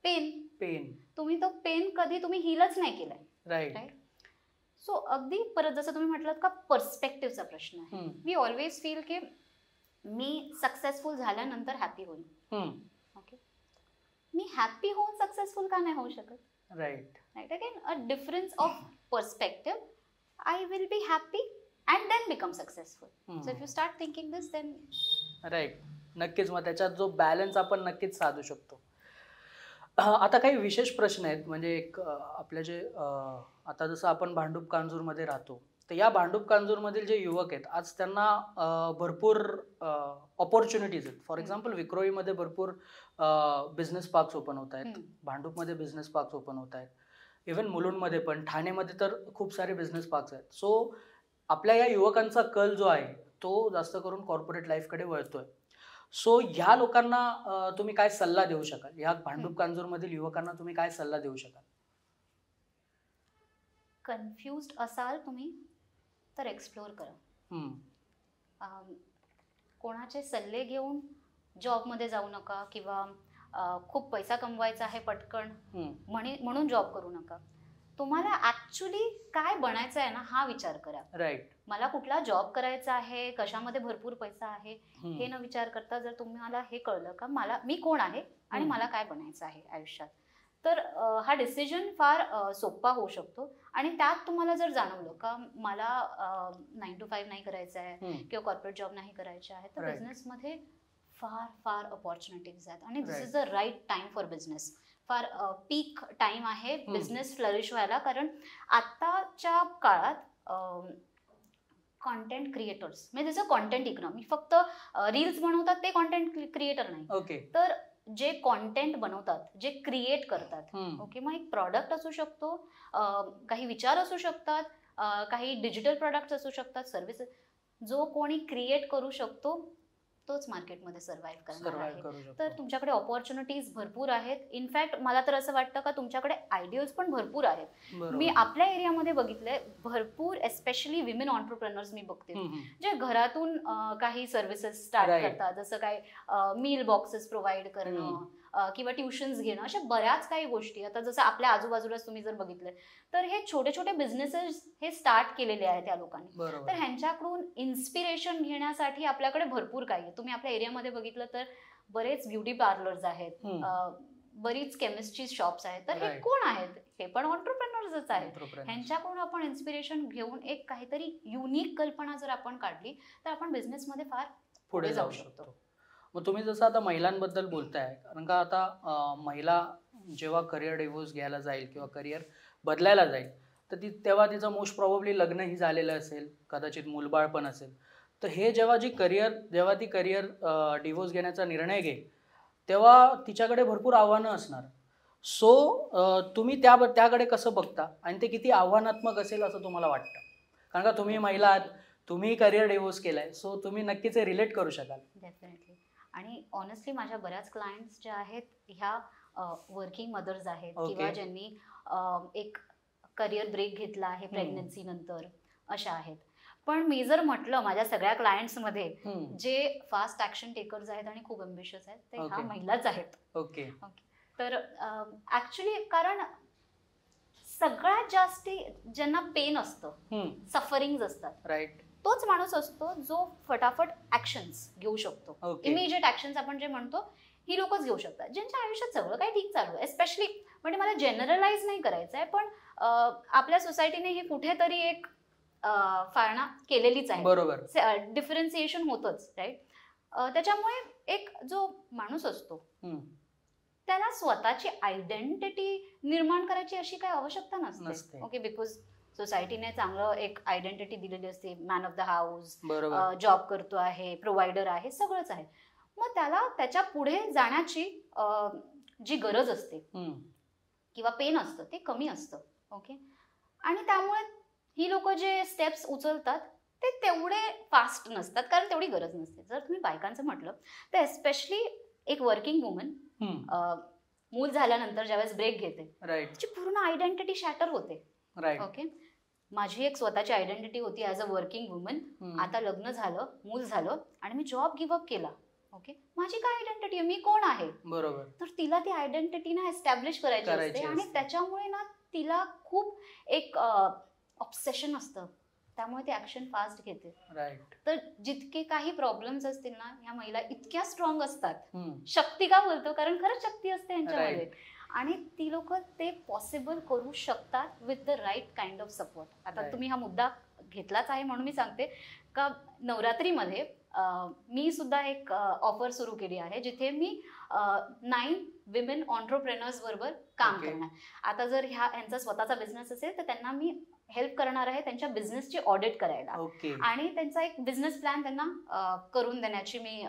पेन. तुम्ही तो पेन कधी तुम्ही हीलच नाही केलाय. राईट. सो अगदी परत जसं तुम्ही म्हटलं का पर्स्पेक्टिव्हचा प्रश्न आहे. वी ऑलवेज फील की मी सक्सेसफुल झाल्यानंतर हॅपी होईल. ओके, मी हॅपी होऊन सक्सेसफुल का नाही होऊ शकत? Right. Again a difference of perspective. I will be happy and then become successful. So if you start thinking this then right. नक्कीच. मग त्याच्यात जो बॅलन्स आपण नक्कीच साधू शकतो. आता काही विशेष प्रश्न आहेत. म्हणजे एक आपले जे आता जसं आपण भांडूप कांजूरमध्ये राहतो, तर या भांडूप कांजूरमधील जे युवक आहेत आज त्यांना भरपूर ऑपॉर्च्युनिटीज आहेत. फॉर एक्झाम्पल विक्रोळीमध्ये भरपूर बिझनेस पार्क्स ओपन होत आहेत, भांडूपमध्ये बिझनेस पार्क्स ओपन होत आहेत, इव्हन मुलुंडमध्ये पण, ठाणेमध्ये तर खूप सारे बिझनेस पार्क्स आहेत. सो आपल्या या युवकांचा कल जो आहे तो जास्त करून कॉर्पोरेट लाईफकडे वळतोय. सो ह्या लोकांना तुम्ही काय सल्ला देऊ शकाल? ह्या भांडूप कांजूरमधील युवकांना तुम्ही काय सल्ला देऊ शकाल? कन्फ्युज्ड असाल तुम्ही तर एक्सप्लोर करा. कोणाचे सल्ले घेऊन जॉबमध्ये जाऊ नका किंवा खूप पैसा कमवायचा आहे पटकन म्हणून जॉब करू नका. तुम्हाला ऍक्च्युली काय बनायचं आहे ना हा विचार करा. राईट. मला कुठला जॉब करायचा आहे, कशामध्ये भरपूर पैसा आहे हे न विचार करता जर तुम्हाला हे कळलं का मी कोण आहे आणि मला काय बनायचं आहे आयुष्यात, तर हा डिसिजन फार सोपा होऊ शकतो. आणि त्यात तुम्हाला जर जाणवलं का मला 9 to 5 नाही करायचं आहे किंवा कॉर्पोरेट जॉब नाही करायचे आहे, तर बिझनेसमध्ये फार फार ऑपॉर्च्युनिटीज आहेत आणि this is the right time for business. फार पीक टाइम आहे बिझनेस फ्लरिश व्हायला. कारण आताच्या काळात कॉन्टेंट क्रिएटर्स म्हणजे जसं कॉन्टेंट इकॉनॉमी, फक्त रील्स बनवतात ते कॉन्टेंट क्रिएटर नाही, तर जे कॉन्टेंट बनवतात, जे क्रिएट करतात, ओके, मग एक प्रॉडक्ट असू शकतो, काही विचार असू शकतात, काही डिजिटल प्रोडक्ट्स असू शकतात, सर्व्हिसेस, जो कोणी क्रिएट करू शकतो तोच मार्केटमध्ये सर्व्हाइव्ह करणार आहे. तर तुमच्याकडे ऑपॉर्च्युनिटीज भरपूर आहेत. इनफॅक्ट मला तर असं वाटतं का तुमच्याकडे आयडियाज पण भरपूर आहेत. मी आपल्या एरियामध्ये बघितलंय भरपूर, एस्पेशली विमेन ऑन्टरप्रेनर्स मी बघते जे घरातून काही सर्व्हिसेस स्टार्ट करतात, जसं काय मील बॉक्सेस प्रोव्हाइड करणं किंवा ट्युशन्स घेणं, अशा बऱ्याच काही गोष्टी. आता जसं आपल्या आजूबाजूलाच तुम्ही जर बघितलं तर हे छोटे छोटे बिझनेसेस हे स्टार्ट केलेले आहेत त्या लोकांनी. तर ह्यांच्याकडून इन्स्पिरेशन घेण्यासाठी आपल्याकडे भरपूर काही आहे. तुम्ही आपल्या एरियामध्ये बघितलं तर बरेच ब्युटी पार्लर्स आहेत, बरीच केमिस्ट्री शॉप्स आहेत. तर हे कोण आहेत? हे पण ऑन्टरप्रेनर्सच आहेत. ह्यांच्याकडून आपण इन्स्पिरेशन घेऊन एक काहीतरी युनिक कल्पना जर आपण काढली तर आपण बिझनेसमध्ये फार पुढे जाऊ शकतो. मग तुम्ही जसं आता महिलांबद्दल बोलताय, कारण का आता महिला जेव्हा करिअर डिव्होर्स घ्यायला जाईल किंवा करिअर बदलायला जाईल तर तेव्हा तिचं मोस्ट प्रॉब्ली लग्नही झालेलं असेल, कदाचित मूलबाळ पण असेल. तर हे जेव्हा ती करिअर डिव्होर्स घेण्याचा निर्णय घेईल तेव्हा तिच्याकडे भरपूर आव्हानं असणार. सो तुम्ही त्याकडे कसं बघता आणि ते किती आव्हानात्मक असेल असं तुम्हाला वाटतं? कारण का तुम्ही महिला आहात, तुम्ही करिअर डिव्होर्स केलाय, सो तुम्ही नक्कीच रिलेट करू शकाल. डेफिनेटली. आणि ऑनेस्टली माझ्या बऱ्याच क्लायंट्स ज्या आहेत ह्या वर्किंग मदर्स आहेत किंवा ज्यांनी एक करिअर ब्रेक घेतला आहे प्रेग्नन्सी नंतर, अशा आहेत. पण मी जर म्हटलं माझ्या सगळ्या क्लायंट्समध्ये जे फास्ट ऍक्शन टेकर्स आहेत आणि खूप अम्बिशियस आहेत ते ह्या महिलाच आहेत. ओके. तर ऍक्च्युली कारण सगळ्यात जास्ती ज्यांना पेन असतं, सफरिंग असतात, राईट, तोच माणूस असतो जो फटाफट ऍक्शन्स घेऊ शकतो. Okay. इमिजिएट ऍक्शन्स आपण जे म्हणतो ही लोकच घेऊ शकतात, ज्यांच्या आयुष्यात सगळं काही ठीक चालू आहे. स्पेशली म्हणजे मला जनरलाइज नाही करायचं आहे, पण आपल्या सोसायटीने हे कुठेतरी एक फाळणा केलेलीच आहे. बरोबर, डिफरन्सिएशन होतच, राईट. त्याच्यामुळे एक जो माणूस असतो त्याला स्वतःची आयडेंटिटी निर्माण करायची अशी काही आवश्यकता नसते. ओके, बिकॉज सोसायटीने चांगलं एक आयडेंटिटी दिलेली असते. Man of the house, job करतो आहे, प्रोव्हायडर आहे, सगळंच आहे. मग त्याला त्याच्या पुढे जाण्याची जी गरज असते किंवा पेन असतं ते कमी असतं. ओके, आणि त्यामुळे ही लोक जे स्टेप्स उचलतात ते तेवढे फास्ट नसतात, कारण तेवढी गरज नसते. जर तुम्ही बायकांचं म्हटलं तर एस्पेशली एक वर्किंग वुमन मूल झाल्यानंतर ज्यावेळेस ब्रेक घेते, तिची पूर्ण आयडेंटिटी शॅटर होते. ओके, माझी एक स्वतःची आयडेंटिटी होती ऍज अ वर्किंग वुमन. आता लग्न झालं, मूल झालं आणि मी जॉब गिव्हअप केला. ओके, माझी काय आयडेंटिटी आहे, मी कोण आहे, बरोबर. तर तिला ती आयडेंटिटी ना एस्टॅब्लिश करायची असते आणि त्याच्यामुळे ना तिला खूप एक ऑब्सेशन असतं, त्यामुळे ती ऍक्शन फास्ट घेते. राईट. तर जितके काही प्रॉब्लेम्स असतील ना, ह्या महिला इतक्या स्ट्रॉंग असतात. शक्ती का बोलतो, कारण खरंच शक्ती असते यांच्यामध्ये आणि ती लोक ते पॉसिबल करू शकतात with the right kind of support. आता तुम्ही हा मुद्दा घेतलाच आहे म्हणून मी सांगते का नवरात्रीमध्ये मी सुद्धा एक ऑफर सुरू केली आहे जिथे मी 9 विमेन ऑन्ट्रप्रेनर्स बरोबर काम करणार. आता जर यांचा स्वतःचा बिझनेस असेल तर त्यांना मी हेल्प करणार आहे त्यांच्या बिझनेसची ऑडिट करायला आणि त्यांचा एक बिझनेस प्लॅन त्यांना करून देण्याची मी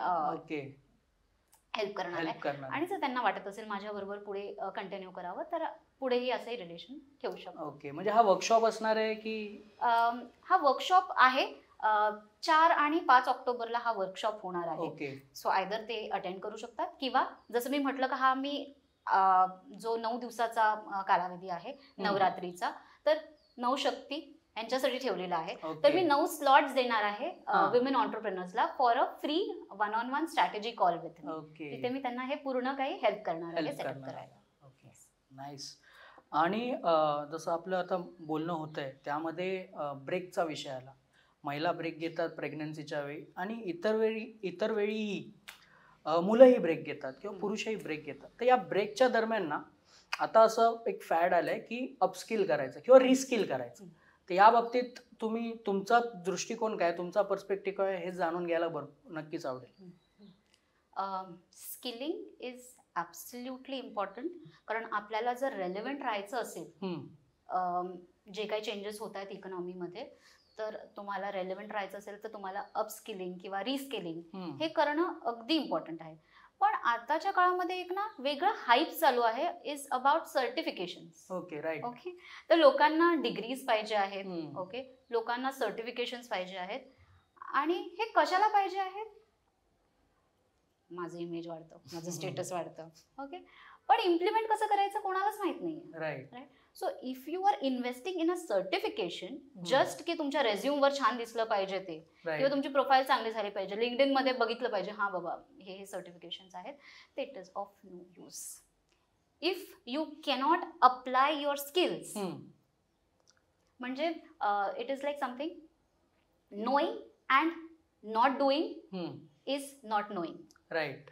हेल्प करणार आहे. आणि जर त्यांना वाटत असेल माझ्या बरोबर पुढे कंटिन्यू करावं तर पुढेही असंही रिलेशन ठेवू शकतो. ओके, म्हणजे हा वर्कशॉप असणार आहे की? हा वर्कशॉप आहे. 4 आणि 5 ऑक्टोबरला हा वर्कशॉप होणार आहे. सो आयदर ते अटेंड करू शकतात किंवा जसं मी म्हटलं का हा मी जो 9 दिवसाचा कालावधी आहे नवरात्रीचा, तर 9 शक्ती यांच्यासाठी ठेवलेला आहे. तर मी 9 स्लॉट्स देणार आहे विमेन ऑन्टरप्रेनर्सला for a free 1-on-1 strategy call with me. तिथे मी त्यांना हे पूर्ण काही हेल्प करणार आहे सेटअप करायला. Okay, nice. आणि जसं आपलं आता बोलणं होतंय त्यामध्ये ब्रेकचा विषय आला. महिला ब्रेक घेतात प्रेग्नन्सीच्या वेळी आणि इतर वेळीही मुलंही ब्रेक घेतात किंवा पुरुषही ब्रेक घेतात. तर या ब्रेकच्या दरम्यान ना आता असं एक फॅड आलंय की अपस्किल करायचं किंवा रिस्किल करायचं. तर या बाबतीत तुमचा दृष्टिकोन काय, तुमचा पर्स्पेक्टिव्ह काय हे जाणून घ्यायला नक्कीच आवडेल. Skilling is absolutely important. कारण आपल्याला जर रेलेव्हंट राहायचं असेल, जे काही चेंजेस होत आहेत इकॉनॉमीमध्ये, तर तुम्हाला रेलेव्हंट राहायचं असेल तर तुम्हाला अपस्किलिंग किंवा रिस्किलिंग हे करणं अगदी इम्पॉर्टंट आहे. पण आताच्या काळामध्ये एक ना वेगळं हाईप चालू आहे, is about certifications. Okay, right. Okay, तर लोकांना डिग्रीज पाहिजे आहेत. ओके, लोकांना सर्टिफिकेशन्स पाहिजे आहेत. आणि हे कशाला पाहिजे आहेत? माझं इमेज वाढतं, माझं स्टेटस वाढतं. ओके, पण इम्प्लिमेंट कसं करायचं कोणालाच माहित नाहीये. Right. So if you are investing in a certification just की तुमच्या रेझ्युमवर छान दिसलं पाहिजे ते, किंवा तुमची प्रोफाईल चांगली झाली पाहिजे, लिंक्डइन मध्ये बघितलं पाहिजे हा बाबा हे सर्टिफिकेशन्स आहेत, ते it is of no use if you cannot apply your skills. म्हणजे it is like something knowing and not doing is not knowing. Right.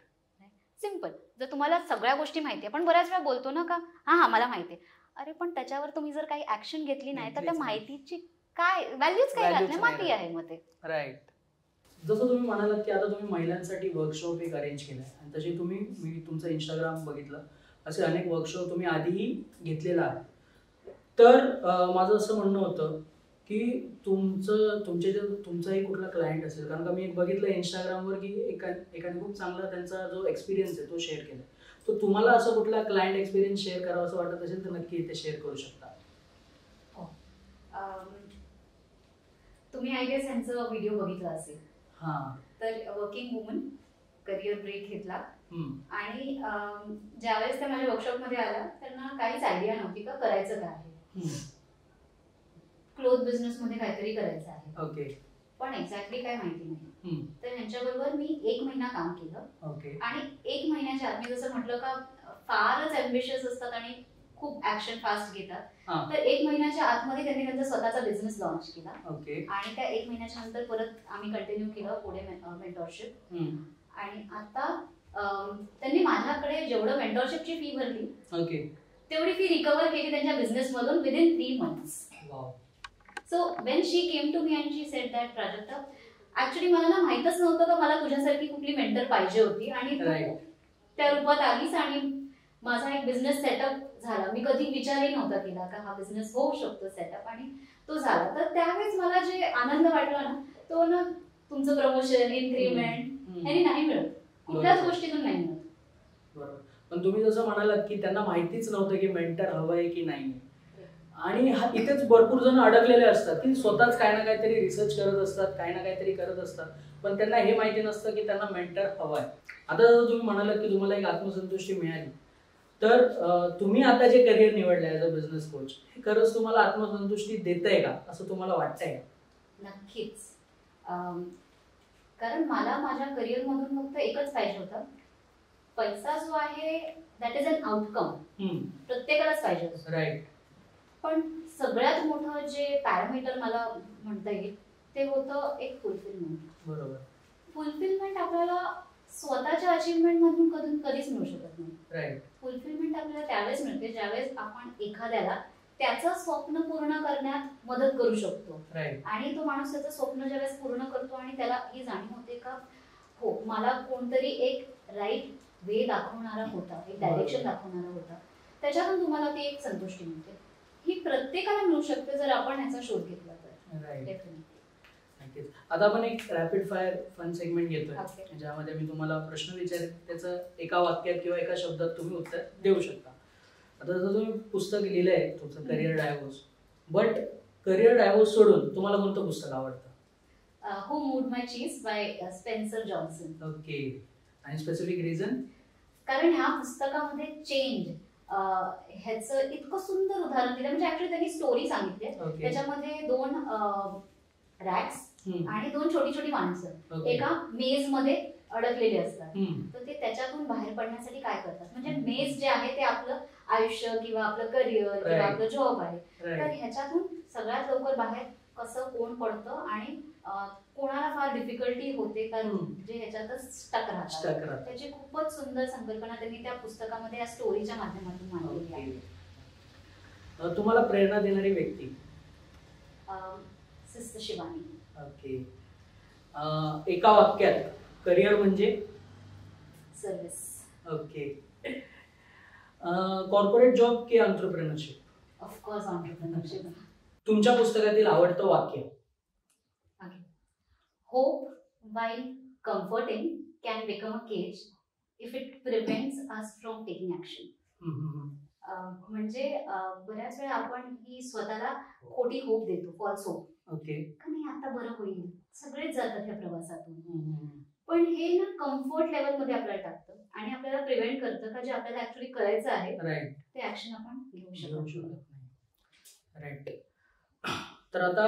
Simple. जर तुम्हाला सगळ्या गोष्टी माहिती आहे, पण बऱ्याच वेळा बोलतो ना का हा मला माहिती आहे, अरे पण त्याच्यावर तुम्ही जर काही ऍक्शन घेतली नाही तर त्या माहितीची काय व्हॅल्यूच काय राहत नाही, माहिती आहे मग ते. राईट. जसं तुम्ही म्हणालात की आता तुम्ही महिलांसाठी वर्कशॉप एक अरेंज केलाय आणि तशी मी तुमचं इंस्टाग्राम बघितलं, असे अनेक वर्कशॉप तुम्ही आधीही घेतलेला आहे. तर माझं असं म्हणणं होतं की तुमचाही कुठला क्लायंट असेल, कारण का मी एक बघितलं इंस्टाग्रामवर की एकाने खूप चांगला त्यांचा जो एक्सपिरियन्स आहे तो शेअर केला. तर तुम्हाला असं कुठला क्लायंट एक्सपिरियन्स शेअर करावं असं वाटत असेल तर नक्की इथे शेअर करू शकता. तुम्ही आय गेस यांचा व्हिडिओ बघितला असेल. तर वर्किंग वुमन करिअर ब्रेक घेतला आणि ज्यावेळेस त्या माझ्या वर्कशॉपमध्ये आल्या त्यांना काहीच आयडिया नव्हती का करायचं काय आहे. क्लोथ बिझनेस मध्ये काहीतरी करायचं आहे. ओके. पण एक्झॅक्टली काय माहिती नाही. तर ह्यांच्याबरोबर मी 1 महिना काम केलं आणि 1 महिन्याच्या आत मी जसं म्हटलं का फारच अँबिशियस असतात आणि खूप ऍक्शन फास्ट घेतात. हा. तर 1 महिन्याच्या आतमध्ये त्यांनी त्यांचा स्वतःचा बिझनेस लॉन्च केला. ओके. आणि त्या 1 महिन्याच्या नंतर परत आम्ही कंटिन्यू केलं पुढे मेंटॉरशिप. आणि आता त्यांनी माझ्याकडे जेवढं मेंटॉरशिपची फी भरली ओके तेवढी फी रिकव्हर केली त्यांच्या बिझनेस मधून within 3 months. So when she came to me and she said that Prajakta, actually मला ना माहितच नव्हतं का मला तुझ्यासारखी कुठली मेंटर पाहिजे होती आणि तू त्या रूपात आलीस आणि माझा एक बिझनेस सेटअप झाला. मी कधी विचारही नव्हता केला का हा बिझनेस होऊ शकतो सेटअप, आणि तो झाला. तर त्यावेळेस मला जे आनंद वाटला ना तो ना तुमचं प्रमोशन इन्क्रीमेंट यांनी नाही मिळत, कुठल्याच गोष्टीतून नाही मिळत. बरोबर. पण तुम्ही जसं म्हणालात की त्यांना माहितीच नव्हतं की मेंटर हवंय की नाही, आणि इथेच भरपूर जण अडकलेले असतात की स्वतःच काही ना काहीतरी रिसर्च करत असतात, काही ना काहीतरी करत असतात, पण त्यांना हे माहिती नसतं की त्यांना मेंटर हवाय. आता जर तुम्ही म्हणालात की तुम्हाला एक आत्मसंतुष्टी मिळाली, तर तुम्ही आता जे करिअर निवडलंय ऍज अ बिझनेस कोच, हे खरंच तुम्हाला आत्मसंतुष्टी देतंय का असं तुम्हाला वाटतंय का? नक्कीच. कारण मला माझ्या करिअर मधून फक्त एकच पाहिजे होतं, पैसा जो आहे दॅट इज अन आउटकम, प्रत्येकालाच पाहिजे होतं. राईट. पण सगळ्यात मोठं जे पॅरामीटर मला म्हणता येईल ते होतं एक फुलफिलमेंट. बरोबर. फुलफिलमेंट आपल्याला स्वतःच्या अचीवमेंट मधून कधीच मिळू शकत नाही. राईट. फुलफिलमेंट आपल्याला त्यावेळेस मिळते ज्यावेळेस आपण एखाद्याला त्याचं स्वप्न पूर्ण करण्यात मदत करू शकतो. आणि तो माणूस त्याचं स्वप्न ज्यावेळेस पूर्ण करतो आणि त्याला ही जाणीव होते का हो मला कोणतरी एक राईट वे दाखवणारा होता, एक डायरेक्शन दाखवणारा होता, त्याच्यातून तुम्हाला ती एक संतुष्टी मिळते. ही प्रत्येकाला मिळू शकते जर आपण ह्याचा शोध घेतला तर. डेफिनेटली. आता आपण एक रॅपिड फायर फन सेगमेंट घेतोय ज्यामध्ये मी तुम्हाला प्रश्न विचारेन, त्याचं एका वाक्यात किंवा एका शब्दात तुम्ही उत्तर देऊ शकता. आता जर तुम्ही पुस्तक लिहिलंय तुमचं career divorce, but career divorce सोडून तुम्हाला कोणतं पुस्तक आवडतं? हू मूड माय चीज बाय स्पेन्सर जॉन्सन. ओके. आणि स्पेसिफिक रिझन? कारण ह्या पुस्तकामध्ये चेंज ह्याचं इतकं सुंदर उदाहरण दिलं. म्हणजे ऍक्च्युली त्यांनी स्टोरी सांगितली. त्याच्यामध्ये 2 रॅक्स आणि 2 छोटी छोटी माणसं एका मेज मध्ये अडकलेली असतात. तर ते त्याच्यातून बाहेर पडण्यासाठी काय करतात, म्हणजे मेज जे आहे ते आपलं आयुष्य किंवा आपलं करिअर किंवा आपलं जॉब आहे. तर ह्याच्यातून सगळ्यात लवकर बाहेर कसं कोण पडतं आणि कोणाला फार डिफिकल्टी होते कारण जे ह्याच्यातच स्टक राहतात. त्याची खूपच सुंदर संकल्पना त्यांनी त्या पुस्तकामध्ये या स्टोरीच्या माध्यमातून मांडलेली आहे. तुम्हाला प्रेरणा देणारी व्यक्ती? सिस्टर शिवानी. ओके. एका वाक्यात करिअर म्हणजे? सर्व्हिस. ओके. कॉर्पोरेट जॉब की एंटरप्रेन्योरशिप? Of course entrepreneurship. तुमच्या पुस्तकातील आवडतं वाक्य? Hope, while comforting, can become a cage if it prevents us from taking action. म्हणजे बऱ्याच वेळा आपण ही स्वतःला खोटी होप देतो, फॉल्स होप. ओके. का नाही आता बरं होईल, सगळेच जातात ह्या प्रवासातून. पण हे ना कम्फर्ट लेवल मध्ये आपल्याला टाकतं आणि आपल्याला प्रिव्हेंट करतं का जे आपल्याला ऍक्च्युली करायचं आहे ते ऍक्शन आपण घेऊ शकतो. राईट. तर आता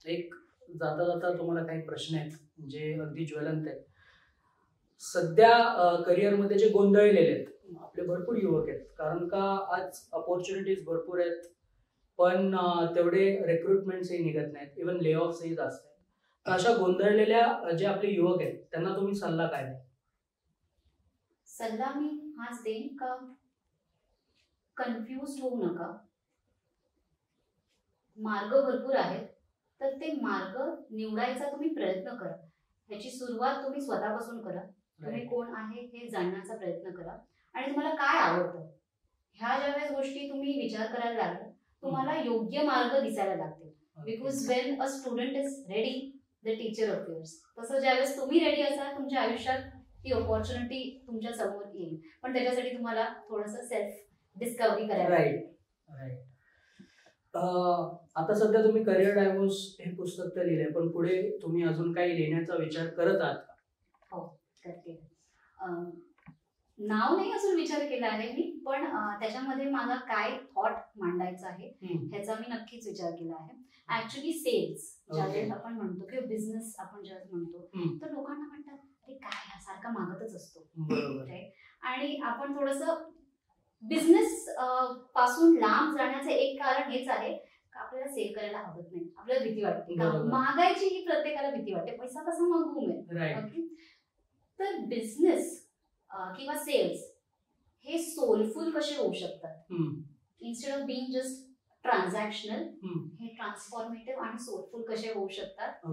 एक जाता जाता तुम्हाला काही प्रश्न आहेत जे अगदी ज्वलंत आहेत. सध्या करिअरमध्ये जे गोंधळलेले आहेत आपले भरपूर युवक आहेत, कारण का आज अपॉर्च्युनिटीज भरपूर आहेत पण तेवढे रिक्रुटमेंट्सही निघत नाहीत, इव्हन ले ऑफ्सही जास्त आहेत. तर अशा गोंधळलेल्या जे आपले युवक आहेत त्यांना तुम्ही सल्ला काय द्याल? सल्ला मी हाच देईन का कन्फ्युज होऊ नका. मार्ग भरपूर आहेत तर ते मार्ग निवडायचा तुम्ही प्रयत्न करा. ह्याची सुरुवात तुम्ही स्वतःपासून करा. तुम्ही कोण आहे हे जाणण्याचा प्रयत्न करा आणि तुम्हाला काय आवडतं ह्या ज्यावेळेस गोष्टी तुम्ही विचार करायला लागला तुम्हाला योग्य मार्ग दिसायला लागतील. Because when a student is ready the teacher appears. तसं ज्यावेळेस तुम्ही रेडी असाल तुमच्या आयुष्यात ती ऑपॉर्च्युनिटी तुमच्या समोर येईल, पण त्याच्यासाठी तुम्हाला थोडंसं सेल्फ डिस्कव्हरी करायला लागेल. आता सध्या तुम्ही करिअर डायव्होर्स हे पुस्तक तर लिहिलंय, पण पुढे तुम्ही अजून काही लिहिण्याचा विचार करत आहात का? हो करते. नाव नाही अजून विचार केला आहे मी, पण त्याच्यामध्ये मला काय थॉट मांडायचा आहे ह्याचा मी नक्कीच विचार केला आहे. ऍक्च्युली सेल्स ज्यावेळेस आपण म्हणतो किंवा बिझनेस आपण ज्यावेळेस म्हणतो तर लोकांना म्हणतात अरे काय सारखा मागतच असतो. आणि आपण थोडंसं बिझनेस पासून लांब जाण्याचं एक कारण हेच आहे का आपल्याला सेल करायला आवडत नाही, आपल्याला भीती वाटते. महागाईची ही प्रत्येकाला भीती वाटते, पैसा कसा मागू मिळेल. तर बिझनेस किंवा सेल्स हे सोलफुल कसे होऊ शकतात, instead of being just transactional, हे ट्रान्सफॉर्मेटिव्ह आणि सोलफुल कसे होऊ शकतात,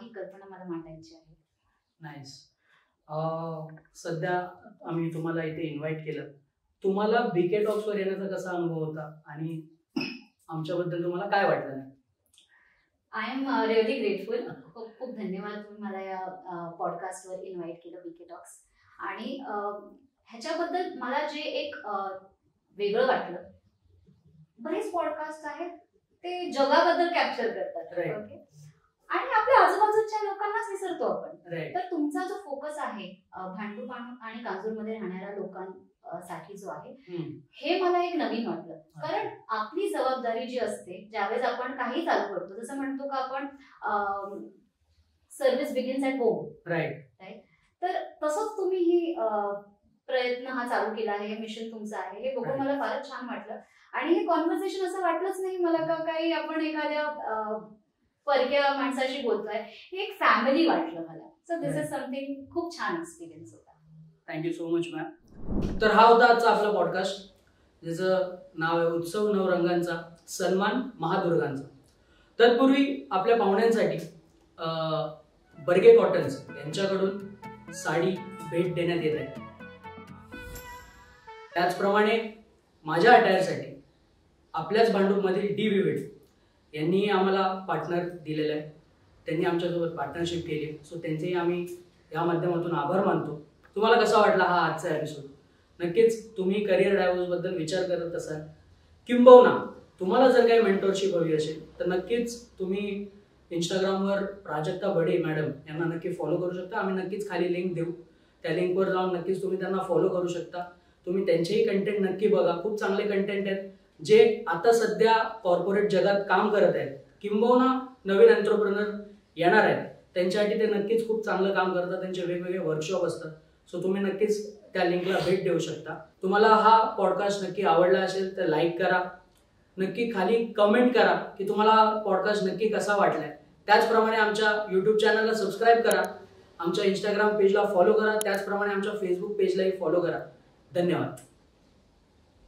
ही कल्पना मला मांडायची आहे. नाईस. सध्या आम्ही तुम्हाला इथे इन्व्हाइट केलं, तुम्हाला बीके टॉक्स वर येण्याचा कसा अनुभव होता आणि आमच्याबद्दल तुम्हाला काय वाटलं? I am really grateful. खूप खूप धन्यवाद, तुम्ही मला या पॉडकास्टवर इन्व्हाइट केलं, बीके टॉक्स. आणि ह्याच्याबद्दल मला जे एक वेगळं वाटलं, बरेच पॉडकास्ट आहेत ते जगाबद्दल कॅप्चर करतात, ओके, आणि आपल्या आजूबाजूच्या लोकांनाच विसरतो आपण. तर तुमचा जो फोकस आहे भांडूप आणि कांजूरमध्ये राहणाऱ्या लोकांसाठी जो आहे, हे मला एक नवीन वाटलं. कारण आपली जबाबदारी जी असते ज्यावेळेस आपण काही चालू करतो, जसं म्हणतो का आपण service begins at home, right. तर तसंच तुम्ही ही प्रयत्न हा चालू केला आहे, हे मिशन तुमचं आहे, हे बघून मला फारच छान वाटलं. आणि हे कॉन्व्हर्सेशन असं वाटलंच नाही मला का काही आपण एखाद्या परक्या माणसाशी बोलतोय, हे एक फॅमिली वाटलं मला. सो दिस इज समथिंग खूप छान एक्सपिरियन्स होता. Thank you so much ma'am. तर हा होता आजचा आपला पॉडकास्ट, ज्याचं नाव आहे उत्सव नवरंगांचा सन्मान महादुर्गांचा. तत्पूर्वी आपल्या पाहुण्यांसाठी बर्गे कॉटन्स यांच्याकडून साडी भेट देण्यात येत आहे. त्याचप्रमाणे माझ्या अटायरसाठी आपल्याच भांडूपमधील डी विविड यांनी आम्हाला पार्टनर दिलेलं आहे, त्यांनी आमच्यासोबत पार्टनरशिप केली. सो त्यांचेही आम्ही या माध्यमातून आभार मानतो. तुम्हाला कसा वाटला हा आजचा एपिसोड? नक्कीच तुम्ही करिअर डायव्हर्सबद्दल विचार करत असाल, किंबहुना तुम्हाला जर काही मेंटरशिप हवी असेल तर नक्कीच तुम्ही इंस्टाग्रामवर प्राजक्ता बडे मॅडम यांना नक्की फॉलो करू शकता. आम्ही नक्कीच खाली लिंक देऊ, त्या लिंकवर जाऊन नक्कीच तुम्ही त्यांना फॉलो करू शकता. तुम्ही त्यांचेही कंटेंट नक्की बघा, खूप चांगले कंटेंट आहेत जे आता सध्या कॉर्पोरेट जगात काम करत आहेत, किंबहुना नवीन एंटरप्रेनर येणार आहेत त्यांच्यासाठी ते नक्कीच खूप चांगलं काम करतात. त्यांचे वेगवेगळे वर्कशॉप असतात. सो तुम्ही नक्कीच त्या लिंकला भेट देऊ शकता. तुम्हाला हा पॉडकास्ट नक्की आवडला असेल तर लाईक करा, नक्की खाली कमेंट करा की तुम्हाला पॉडकास्ट नक्की कसा वाटलाय. त्याचप्रमाणे आमच्या यूट्यूब चॅनलला सबस्क्राईब करा, आमच्या इंस्टाग्राम पेजला फॉलो करा, त्याचप्रमाणे आमच्या फेसबुक पेजलाही फॉलो करा. धन्यवाद.